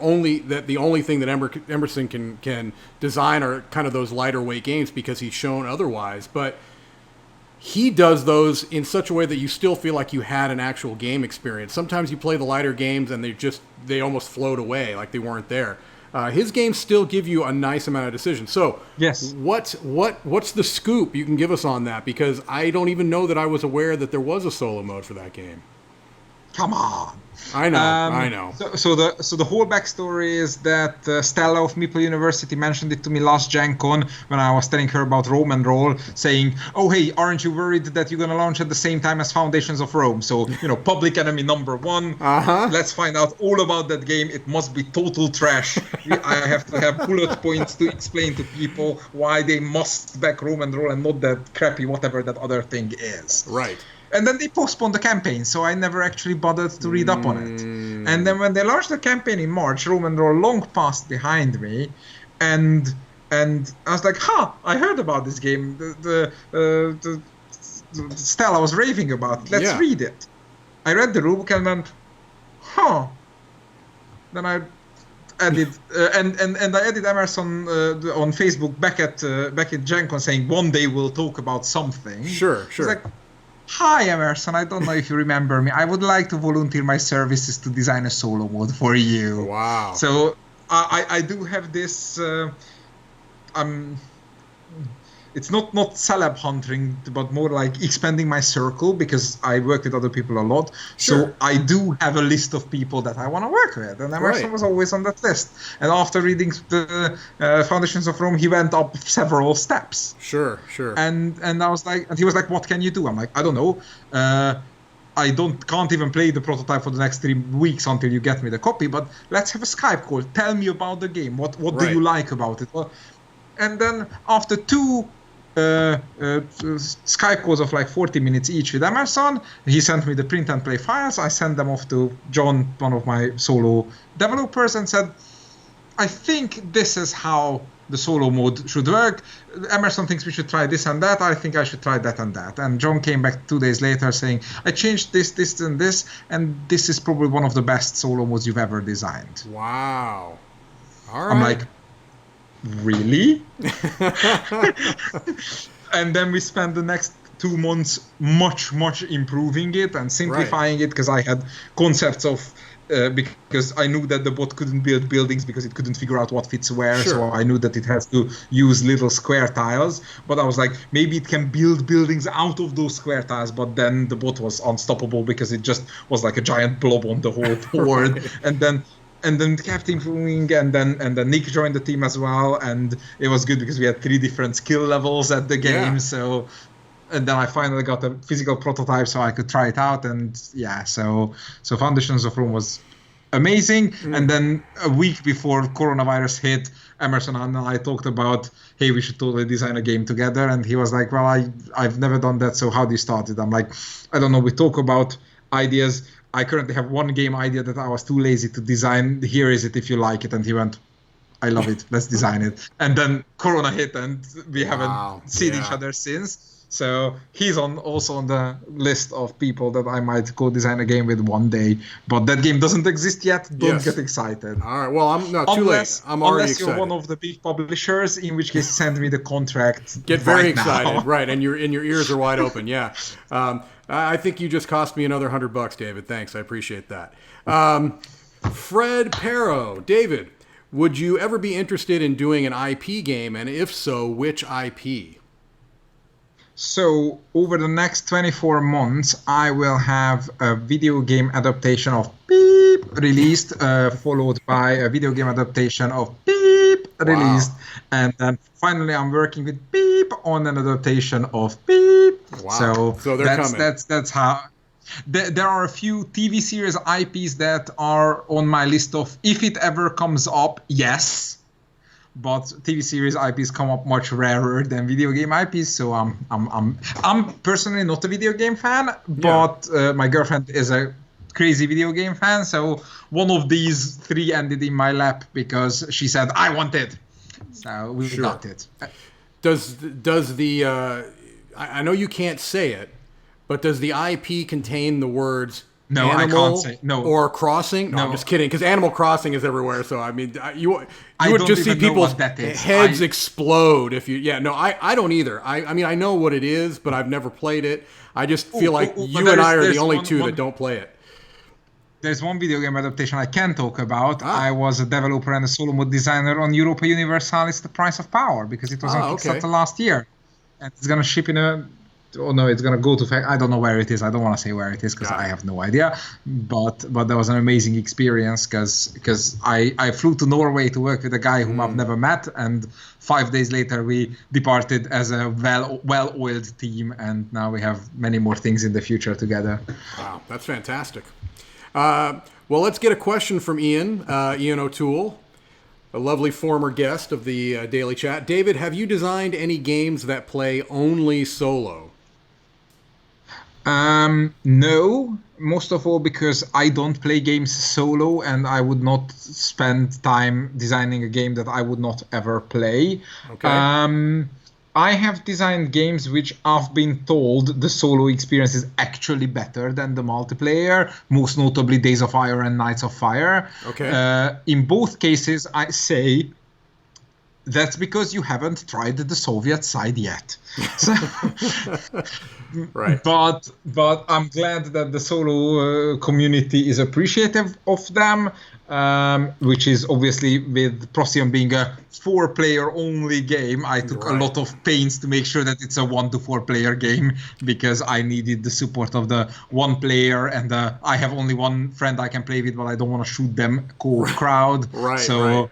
the only thing that Emerson can design are kind of those lighter weight games, because he's shown otherwise. But he does those in such a way that you still feel like you had an actual game experience. Sometimes you play the lighter games and they almost float away, like they weren't there. His games still give you a nice amount of decisions. So, yes, what's the scoop you can give us on that? Because I don't even know that I was aware that there was a solo mode for that game. Come on. I know. So the whole backstory is that Stella of Meeple University mentioned it to me last Gen Con when I was telling her about Rome and Roll, saying, "Oh hey, aren't you worried that you're gonna launch at the same time as Foundations of Rome? So Public Enemy #1. Let's find out all about that game. It must be total trash. I have to have bullet points to explain to people why they must back Rome and Roll and not that crappy whatever that other thing is." Right. And then they postponed the campaign, so I never actually bothered to read up on it. And then when they launched the campaign in March, Roman Roll long passed behind me, and I was like, I heard about this game. The Stella was raving about it. Let's read it. I read the rulebook and went, Then I added and I added Emerson on Facebook back at Gen Con saying one day we'll talk about something. Sure. It's like, "Hi Emerson, I don't know if you remember me. I would like to volunteer my services to design a solo mode for you." Wow. So I do have this. It's not celeb hunting, but more like expanding my circle, because I work with other people a lot. Sure. So I do have a list of people that I want to work with, and Emerson was always on that list. And after reading the Foundations of Rome, he went up several steps. Sure. And I was like, and he was like, "What can you do?" I'm like, "I don't know. I can't even play the prototype for the next 3 weeks until you get me the copy, but let's have a Skype call. Tell me about the game. What do you like about it? Well, and then after 2 Skype calls of like 40 minutes each with Emerson, he sent me the print and play files. I sent them off to John, one of my solo developers, and said, I think this is how the solo mode should work. Emerson thinks we should try this and that. I think I should try that and that. And John came back 2 days later saying, I changed this, and this, and this is probably one of the best solo modes you've ever designed. Wow. All right. I'm like, really? And then we spent the next 2 months much improving it and simplifying it, because I had concepts of because I knew that the bot couldn't build buildings because it couldn't figure out what fits where. Sure. So I knew that it has to use little square tiles, but I was like, maybe it can build buildings out of those square tiles, but then the bot was unstoppable because it just was like a giant blob on the whole board. Right. and then kept improving, and then Nick joined the team as well, and it was good because we had 3 different skill levels at the game. Yeah. So, and then I finally got a physical prototype so I could try it out, and yeah, so Foundations of Rome was amazing. And then a week before coronavirus hit, Emerson and I talked about, hey, we should totally design a game together, and he was like, well, I've never done that, so how do you start it? I'm like, I don't know, we talk about ideas. I currently have 1 game idea that I was too lazy to design. Here is it if you like it. And he went, I love it. Let's design it. And then Corona hit, and we haven't seen each other since. So he's also on the list of people that I might co-design a game with one day. But that game doesn't exist yet. Don't get excited. All right. Well, I'm not too late. I'm already excited. Unless you're one of the big publishers, in which case send me the contract. Get very excited, now. Right? And your ears are wide open. Yeah. I think you just cost me another $100, David. Thanks. I appreciate that. Fred Perro. David, would you ever be interested in doing an IP game? And if so, which IP? So over the next 24 months, I will have a video game adaptation of Beep released, followed by a video game adaptation of Beep released. And then finally, I'm working with Beep on an adaptation of Beep. Wow. So they're coming. That's how. There are a few TV series IPs that are on my list of, if it ever comes up, yes. But TV series IPs come up much rarer than video game IPs, so I'm personally not a video game fan, but my girlfriend is a crazy video game fan, so one of these 3 ended in my lap because she said, I want it. So we got it. Does the I know you can't say it, but does the IP contain the words No, Animal I can't say no. Or Crossing? No, I'm just kidding, because Animal Crossing is everywhere. So I mean, you would just see people's heads explode if you. Yeah, no, I don't either. I mean, I know what it is, but I've never played it. I just feel like you and I are the only two that don't play it. There's one video game adaptation I can talk about. I was a developer and a solo mode designer on Europa Universalis: The Price of Power, because it was on Kickstarter last year, and it's gonna ship in a. Oh no, it's gonna go to. I don't know where it is. I don't want to say where it is because I have no idea. But that was an amazing experience because I flew to Norway to work with a guy whom I've never met, and 5 days later we departed as a well-oiled team, and now we have many more things in the future together. Wow, that's fantastic. Well, let's get a question from Ian OToole, a lovely former guest of the Daily Chat. David, have you designed any games that play only solo? No, most of all because I don't play games solo, and I would not spend time designing a game that I would not ever play. Okay. I have designed games which I've been told the solo experience is actually better than the multiplayer, most notably Days of Fire and Nights of Fire. Okay. In both cases, I say that's because you haven't tried the Soviet side yet. So, right. But I'm glad that the solo community is appreciative of them, which is obviously with Procyon being a 4-player only game. I took a lot of pains to make sure that it's a 1 to 4 player game because I needed the support of the 1 player, and I have only one friend I can play with, but I don't want to shoot them crowd. Right. So. Right.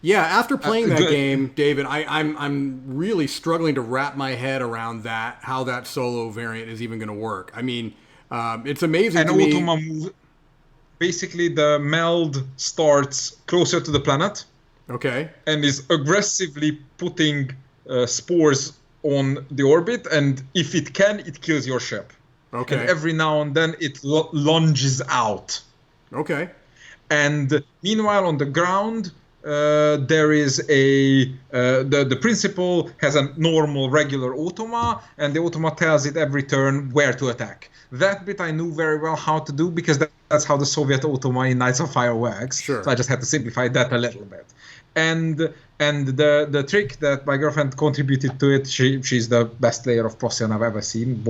Yeah, after playing that game, David, I'm really struggling to wrap my head around how that solo variant is even going to work. I mean, It's amazing And to me. Automa move. Basically, the meld starts closer to the planet. Okay. And is aggressively putting spores on the orbit, and if it can, it kills your ship. Okay. And every now and then it lunges out. Okay. And meanwhile, on the ground, there is the principal has a normal, regular Automa, and the Automa tells it every turn where to attack. That bit I knew very well how to do because that's how the Soviet Automa in Knights of Fire works. Sure. So I just had to simplify that a little bit. And the trick that my girlfriend contributed to it, she's the best player of Procyon I've ever seen,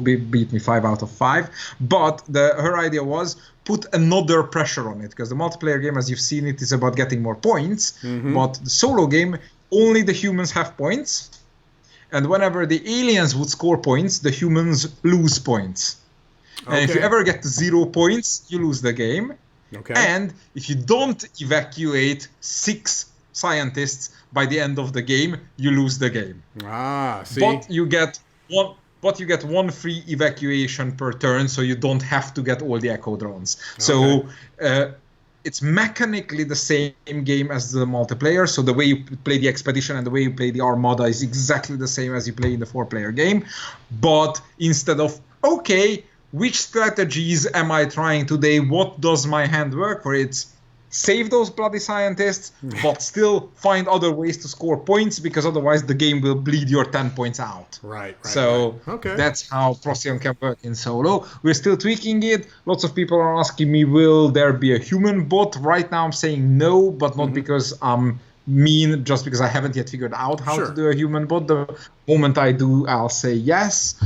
beat me 5 out of 5. But her idea was put another pressure on it, because the multiplayer game, as you've seen it, is about getting more points. Mm-hmm. But the solo game, only the humans have points. And whenever the aliens would score points, the humans lose points. Okay. And if you ever get to 0 points, you lose the game. Okay. And if you don't evacuate 6 scientists by the end of the game, you lose the game. Ah, see. But you get one free evacuation per turn, so you don't have to get all the echo drones. Okay. So it's mechanically the same game as the multiplayer. So the way you play the expedition and the way you play the armada is exactly the same as you play in the 4-player game. But instead of, okay, which strategies am I trying today? What does my hand work for? It's save those bloody scientists, but still find other ways to score points, because otherwise the game will bleed your 10 points out. Right. So Okay. That's how Procyon can work in solo. We're still tweaking it. Lots of people are asking me, will there be a human bot? Right now I'm saying no, but not because I'm mean, just because I haven't yet figured out how to do a human bot. The moment I do, I'll say yes.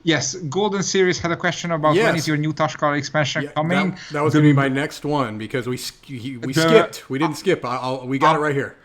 Yes, Golden Series had a question about when is your new Tashkar expansion coming. That was going to be my next one, because we skipped. We didn't skip. We got it right here.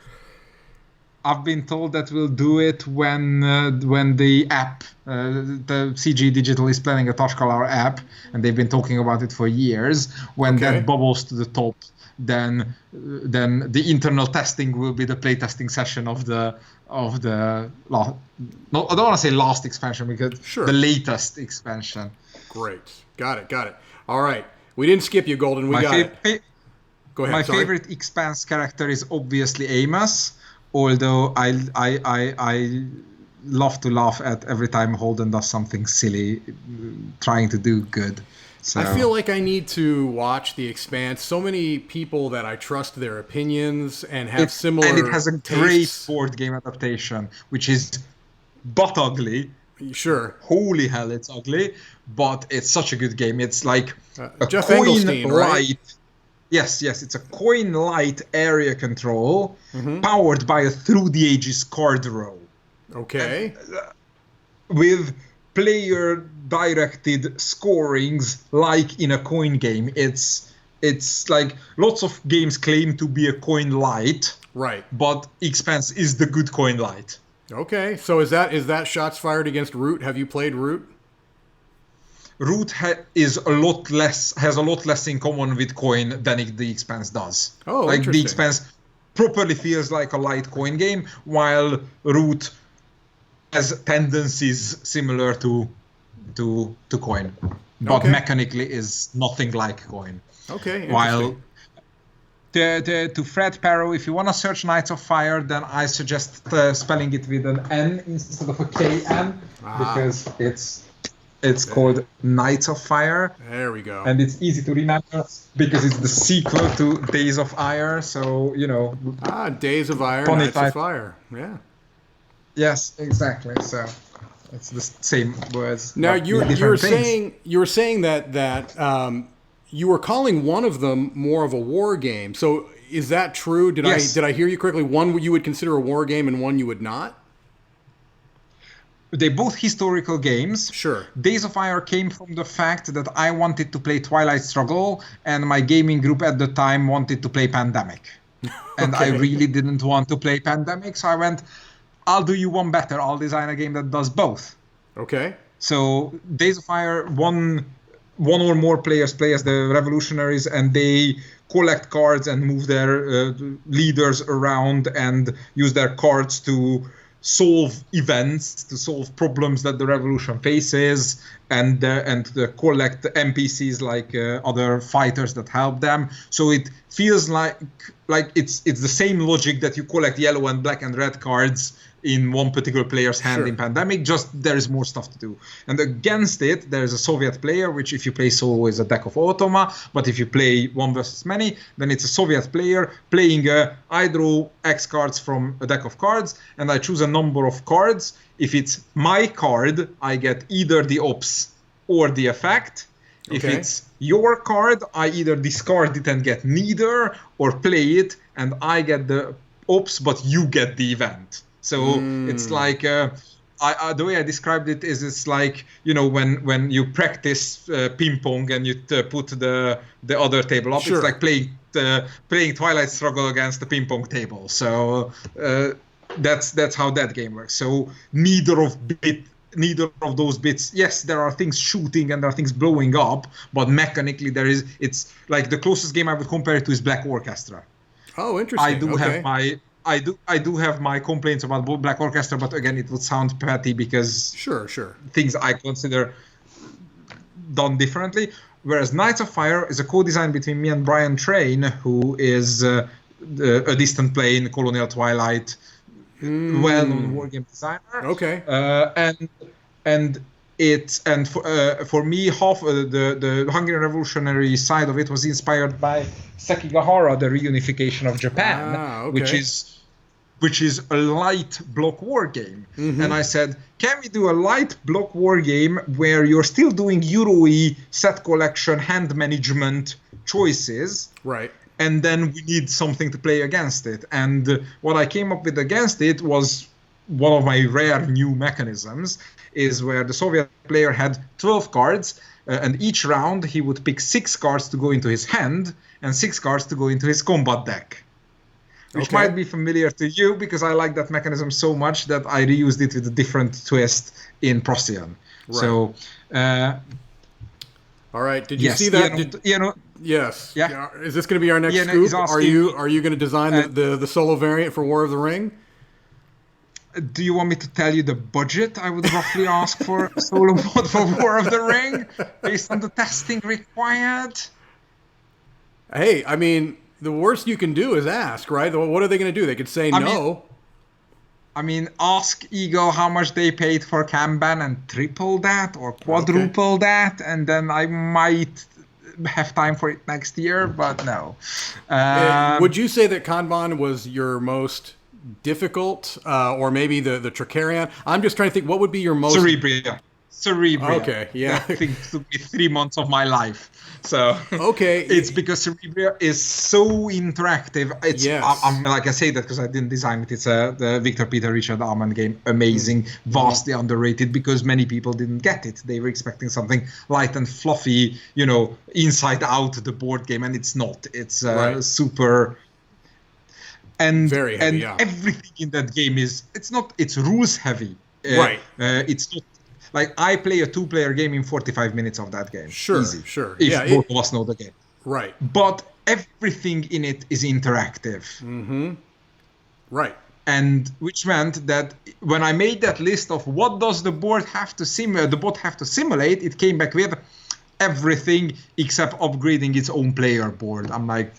I've been told that we'll do it when the app, the CG Digital is planning a Tashkalar app, and they've been talking about it for years. When that bubbles to the top, then the internal testing will be the playtesting session of the I don't want to say last expansion, because the latest expansion. Great. Got it. All right. We didn't skip you, Golden. We got it. Go ahead. My favorite Expanse character is obviously Amos, although I love to laugh at every time Holden does something silly, trying to do good. So. I feel like I need to watch The Expanse. So many people that I trust their opinions and have similar And it has a tastes. great board game adaptation, which is butt ugly. Sure. Holy hell, it's ugly. But it's such a good game. It's like a Jeff coin Engelstein, light. Right? Yes, it's a coin light area control powered by a Through the Ages card row. Okay. And, with player-directed scorings like in a coin game. It's like lots of games claim to be a coin light, right? But Expanse is the good coin light. Okay, so is that shots fired against Root? Have you played Root? Root has a lot less in common with coin than the Expanse does. Oh, like interesting. The Expanse properly feels like a light coin game, while Root has tendencies similar to coin, but mechanically is nothing like coin. Okay. While to Fred Parrow, if you want to search Knights of Fire, then I suggest spelling it with an N instead of a KN, because it's called Knights of Fire. There we go. And it's easy to remember because it's the sequel to Days of Ire. So Days of Ire, Knights of Fire. Yeah. Yes, exactly. So it's the same words. Now you were saying that you were calling one of them more of a war game. So is that true? Did I hear you correctly? One you would consider a war game and one you would not? They're both historical games. Sure. Days of Ire came from the fact that I wanted to play Twilight Struggle, and my gaming group at the time wanted to play Pandemic. And I really didn't want to play Pandemic, so I went, I'll do you one better. I'll design a game that does both. Okay. So Days of Fire, one or more players play as the revolutionaries, and they collect cards and move their leaders around and use their cards to solve events, to solve problems that the revolution faces, and collect NPCs like other fighters that help them. So it feels like it's the same logic that you collect yellow and black and red cards in one particular player's hand in Pandemic, just there is more stuff to do. And against it, there is a Soviet player, which if you play solo is a deck of automa, but if you play one versus many, then it's a Soviet player playing I draw X cards from a deck of cards, and I choose a number of cards. If it's my card, I get either the ops or the effect. If it's your card, I either discard it and get neither, or play it and I get the ops, but you get the event. So it's like the way I described it is it's like, you know, when you practice ping pong and you put the other table up. It's like playing Twilight Struggle against the ping pong table. So that's how that game works. So neither of those bits. Yes, there are things shooting and there are things blowing up, but mechanically it's like the closest game I would compare it to is Black Orchestra. Oh, interesting. I do have my complaints about Black Orchestra, but again, it would sound petty because things I consider done differently. Whereas Knights of Fire is a co-design between me and Brian Train, who is a Distant Plane, Colonial Twilight, well-known wargame designer. Okay. For me, half the Hungarian Revolutionary side of it was inspired by Sekigahara, the reunification of Japan, which is a light block war game. And I said, can we do a light block war game where you're still doing Euro-y set collection, hand management choices? Right. And then we need something to play against it. And what I came up with against it was one of my rare new mechanisms, is where the Soviet player had 12 cards, and each round he would pick 6 cards to go into his hand and 6 cards to go into his combat deck. Which might be familiar to you, because I like that mechanism so much that I reused it with a different twist in Prussian. Right. So, all right. Did you see that? Yes. Yeah. Is this going to be our next scoop? Are you going to design the solo variant for War of the Ring? Do you want me to tell you the budget I would roughly ask for a solo mod for War of the Ring based on the testing required? Hey, I mean, the worst you can do is ask, right? What are they going to do? They could say no. Ask Ego how much they paid for Kanban and triple that or quadruple that, and then I might have time for it next year, but no. Would you say that Kanban was your most difficult, or maybe the Tricarion? I'm just trying to think, what would be your most... Cerebria. Okay, yeah. I think it took me 3 months of my life. So it's because Cerebria is so interactive. I'm like I say that because I didn't design it. It's the Victor Peter Richard Alman game. Amazing, vastly underrated because many people didn't get it. They were expecting something light and fluffy, inside out the board game, and it's not. It's super. And very heavy, everything in that game it's rules heavy. Right. It's not like I play a 2-player game in 45 minutes of that game. Easy. If both of us know the game. Right. But everything in it is interactive. Mm-hmm. Right. And which meant that when I made that list of what does the board have to simulate, it came back with everything except upgrading its own player board. I'm like,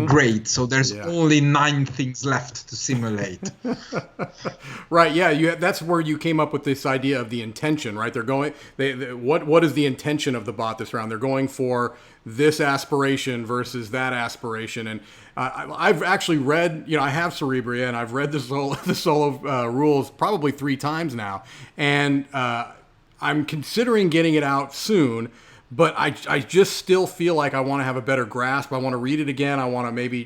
great. So there's only 9 things left to simulate. Right. Yeah. That's where you came up with this idea of the intention, right? They're going. What is the intention of the bot this round? They're going for this aspiration versus that aspiration. And I've actually read. I have Cerebria, and I've read the solo rules probably 3 times now, and I'm considering getting it out soon. But I just still feel like I want to have a better grasp. I want to read it again. I want to maybe,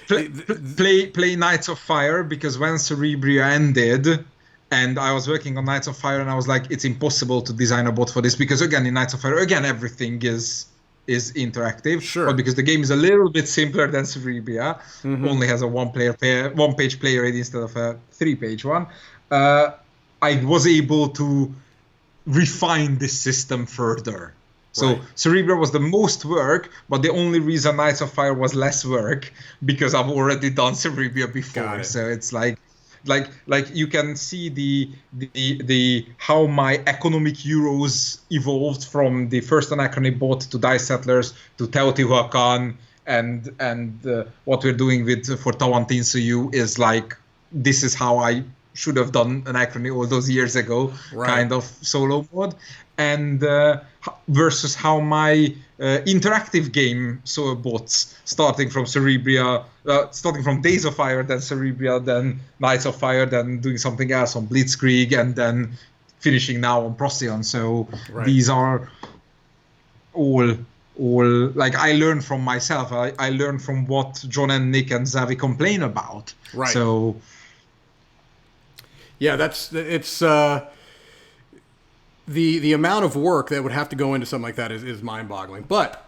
play Knights of Fire, because when Cerebria ended and I was working on Knights of Fire and I was like, it's impossible to design a bot for this, because again, in Knights of Fire, everything is interactive. Sure. But because the game is a little bit simpler than Cerebria, only has a one-page player aid instead of a 3-page one, I was able to refine this system further. So Cerebria was the most work, but the only reason Knights of Fire was less work because I've already done Cerebria before. So it's like, like you can see the how my economic euros evolved from the first Anachrony bot to Dice Settlers to Teotihuacan, and what we're doing with for Tawantinsuyu is like, this is how I should have done Anachrony all those years ago, kind of solo mode, and versus how my interactive game bots, starting from Cerebria, starting from Days of Fire, then Cerebria, then Nights of Fire, then doing something else on Blitzkrieg, and then finishing now on Procyon. So these are all like, I learn from myself. I learn from what John and Nick and Xavi complain about. Right. So yeah, it's the amount of work that would have to go into something like that is mind-boggling. But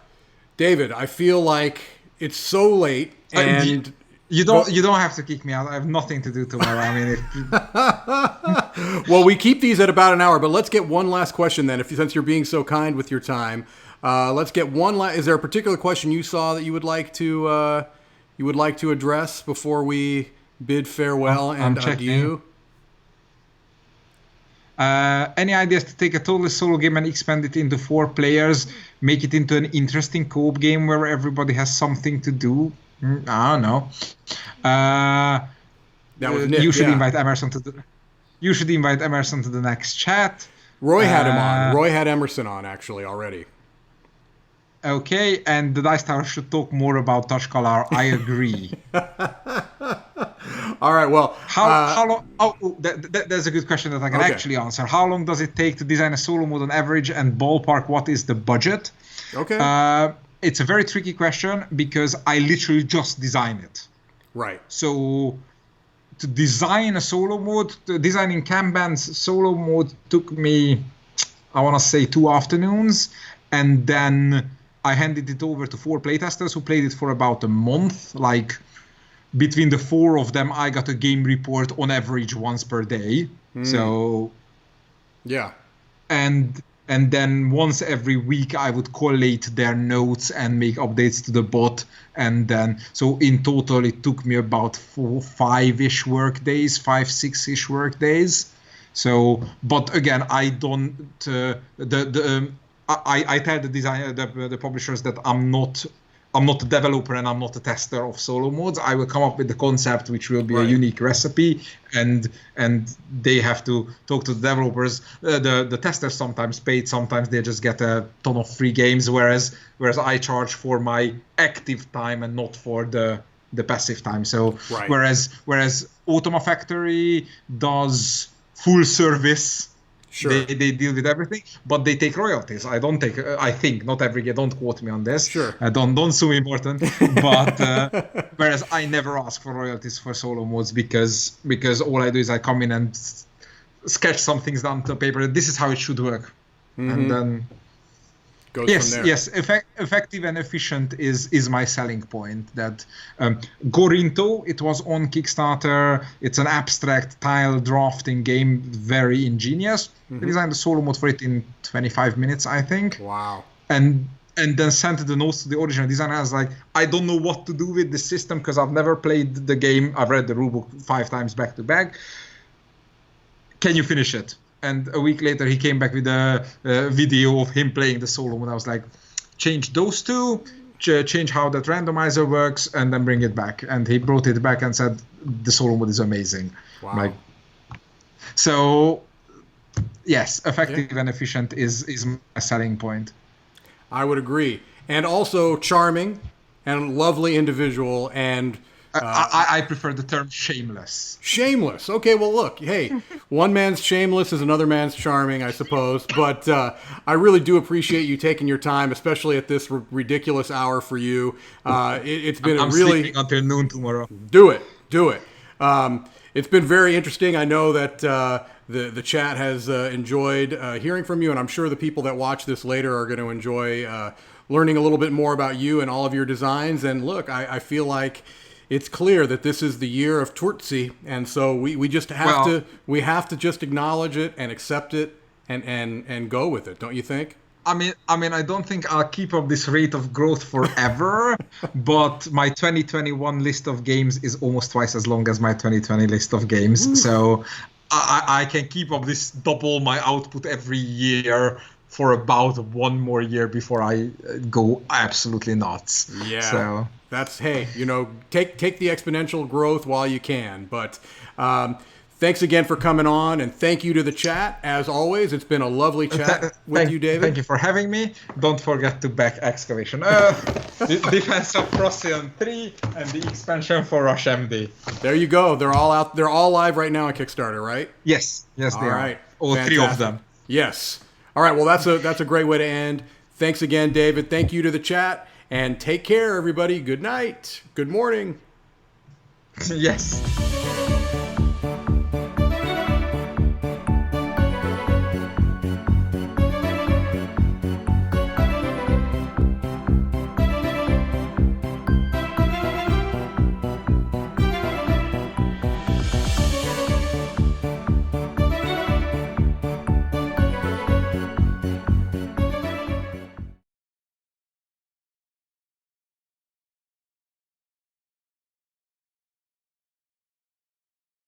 David, I feel like it's so late, and you don't have to kick me out. I have nothing to do tomorrow. I mean, well, we keep these at about an hour, but let's get one last question then. Since you're being so kind with your time, let's get one last. Is there a particular question you saw that you would like to address before we bid farewell and adieu? Any ideas to take a totally solo game and expand it into 4 players, make it into an interesting co-op game where everybody has something to do? I don't know. That was Nick, you should invite Emerson to the. You should invite Emerson to the next chat. Roy had him on. Roy had Emerson on actually already. Okay, and the Dice Tower should talk more about Tashkalar. I agree. All right, well... How long... there's a good question that I can actually answer. How long does it take to design a solo mode on average, and ballpark, what is the budget? Okay. It's a very tricky question because I literally just design it. Right. So to design a solo mode, designing Kanban's solo mode took me, I want to say, 2 afternoons, and then I handed it over to 4 playtesters who played it for about a month. Like, between the 4 of them, I got a game report on average once per day. So, yeah, and then once every week I would collate their notes and make updates to the bot, and then so in total it took me about 5-ish work days, 6-ish work days. So, but again, I don't I tell the designer, the publishers, that I'm not a developer and I'm not a tester of solo modes. I will come up with the concept, which will be a unique recipe, and they have to talk to the developers. The testers sometimes paid, sometimes they just get a ton of free games, whereas I charge for my active time and not for the passive time. So whereas Automa Factory does full service. Sure. They deal with everything, but they take royalties. I don't take. I think not every game. Don't quote me on this. Sure. Don't sue me, Morton. But whereas I never ask for royalties for solo modes because all I do is I come in and sketch some things down to paper. This is how it should work, and then goes from there. Yes. Effective and efficient is my selling point. That Gorinto, it was on Kickstarter. It's an abstract tile drafting game, very ingenious. They designed a solo mode for it in 25 minutes, I think. Wow. And then sent the notes to the original designer. I was like, I don't know what to do with this system because I've never played the game. I've read the rulebook 5 times back to back. Can you finish it? And a week later, he came back with a video of him playing the solo mode. I was like, change those 2, change how that randomizer works, and then bring it back. And he brought it back and said, the solo mode is amazing. Wow. So, yes, effective and efficient is my selling point. I would agree. And also charming and lovely individual, and I prefer the term shameless. Shameless. Okay, well, look, hey, one man's shameless is another man's charming, I suppose. But I really do appreciate you taking your time, especially at this ridiculous hour for you. It's been I'm really sleeping until noon tomorrow. Do it. It's been very interesting. I know that the chat has enjoyed hearing from you, and I'm sure the people that watch this later are going to enjoy learning a little bit more about you and all of your designs. And look, I feel like it's clear that this is the year of Turczi, and so we just have to just acknowledge it and accept it and go with it, don't you think? I don't think I'll keep up this rate of growth forever, but my 2021 list of games is almost twice as long as my 2020 list of games. So I can keep up this double my output every year for about one more year before I go absolutely nuts. Yeah. So that's, hey, take the exponential growth while you can. But thanks again for coming on, and thank you to the chat. As always, it's been a lovely chat with you, David. Thank you for having me. Don't forget to back Excavation Earth, the Defense of Procyon 3, and the expansion for Rush MD. There you go. They're all out. They're all live right now on Kickstarter, right? Yes, they are. All right. All Fantastic. 3 of them. Yes. All right. Well, that's a great way to end. Thanks again, David. Thank you to the chat, and take care, everybody. Good night. Good morning. Yes.